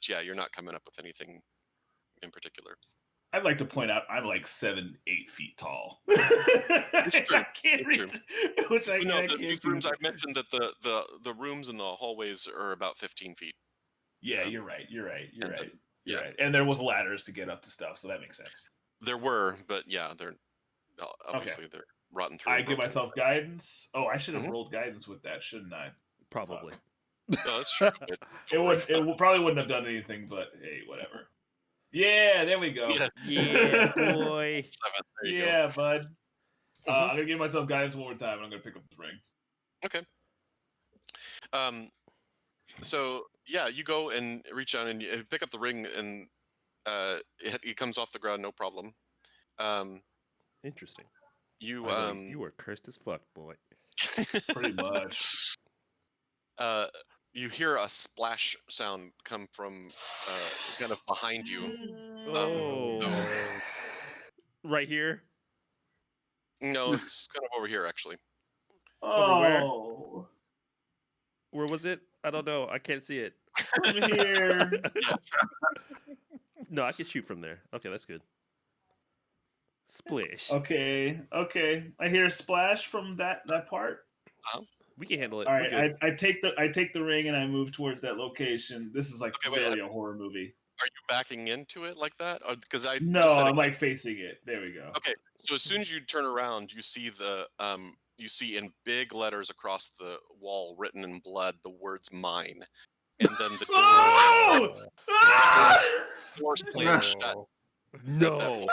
yeah, you're not coming up with anything in particular. I'd like to point out I'm like 7-8 feet tall. It's true. I can't reach. Which I can't. These rooms, I've mentioned that the rooms and the hallways are about 15 feet. Yeah, you're right. You're right. And there was ladders to get up to stuff, so that makes sense. There were, but yeah, they're obviously they're rotten through. I give myself guidance. Oh, I should have rolled guidance with that, shouldn't I? Probably. No, that's true. It probably wouldn't have done anything, but hey, whatever. Yeah, there we go. Yeah, boy. 7, yeah, bud. I'm gonna give myself guidance one more time, and I'm gonna pick up the ring. Okay. So Yeah, you go and reach out and you pick up the ring, and it comes off the ground, no problem. Interesting. You you were cursed as fuck, boy. Pretty much. You hear a splash sound come from kind of behind you. Right here? No, it's kind of over here, actually. Over where? Oh. Where was it? I don't know. I can't see it. Over here. Yes. No, I can shoot from there. Okay, that's good. Splish. Okay. I hear a splash from that part. We can handle it. All right, I take the ring and I move towards that location. This is like really a horror movie. Are you backing into it like that? Because I'm like facing it. There we go. Okay, so as soon as you turn around, you see you see in big letters across the wall, written in blood, the words "mine," and then the door slams shut. No.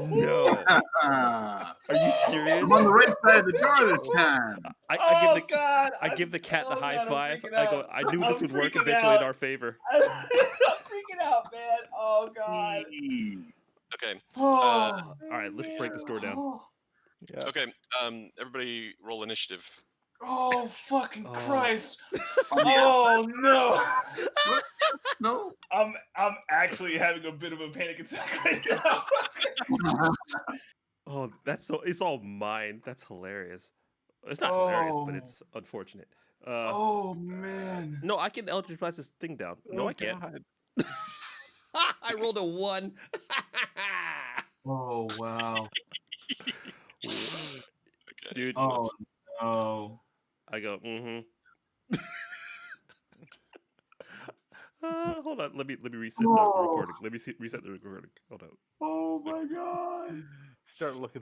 No. Are you serious? I'm on the right side of the door this time. I give the cat the high five. I go. I knew this would work eventually in our favor. I'm freaking out, man. Oh god. Okay. All right, let's break this door down. Yeah. Okay. Everybody, roll initiative. Oh fucking Christ! Oh no! No. I'm actually having a bit of a panic attack right now. Oh, it's all mine. That's hilarious. It's not hilarious, but it's unfortunate. Oh man. No, I can Eldritch Blast this thing down. No, I can't. I rolled a 1. Oh wow. Okay. Dude. Oh no. I go, hold on, let me reset the recording. Let me reset the recording. Hold on. Oh my god. Start looking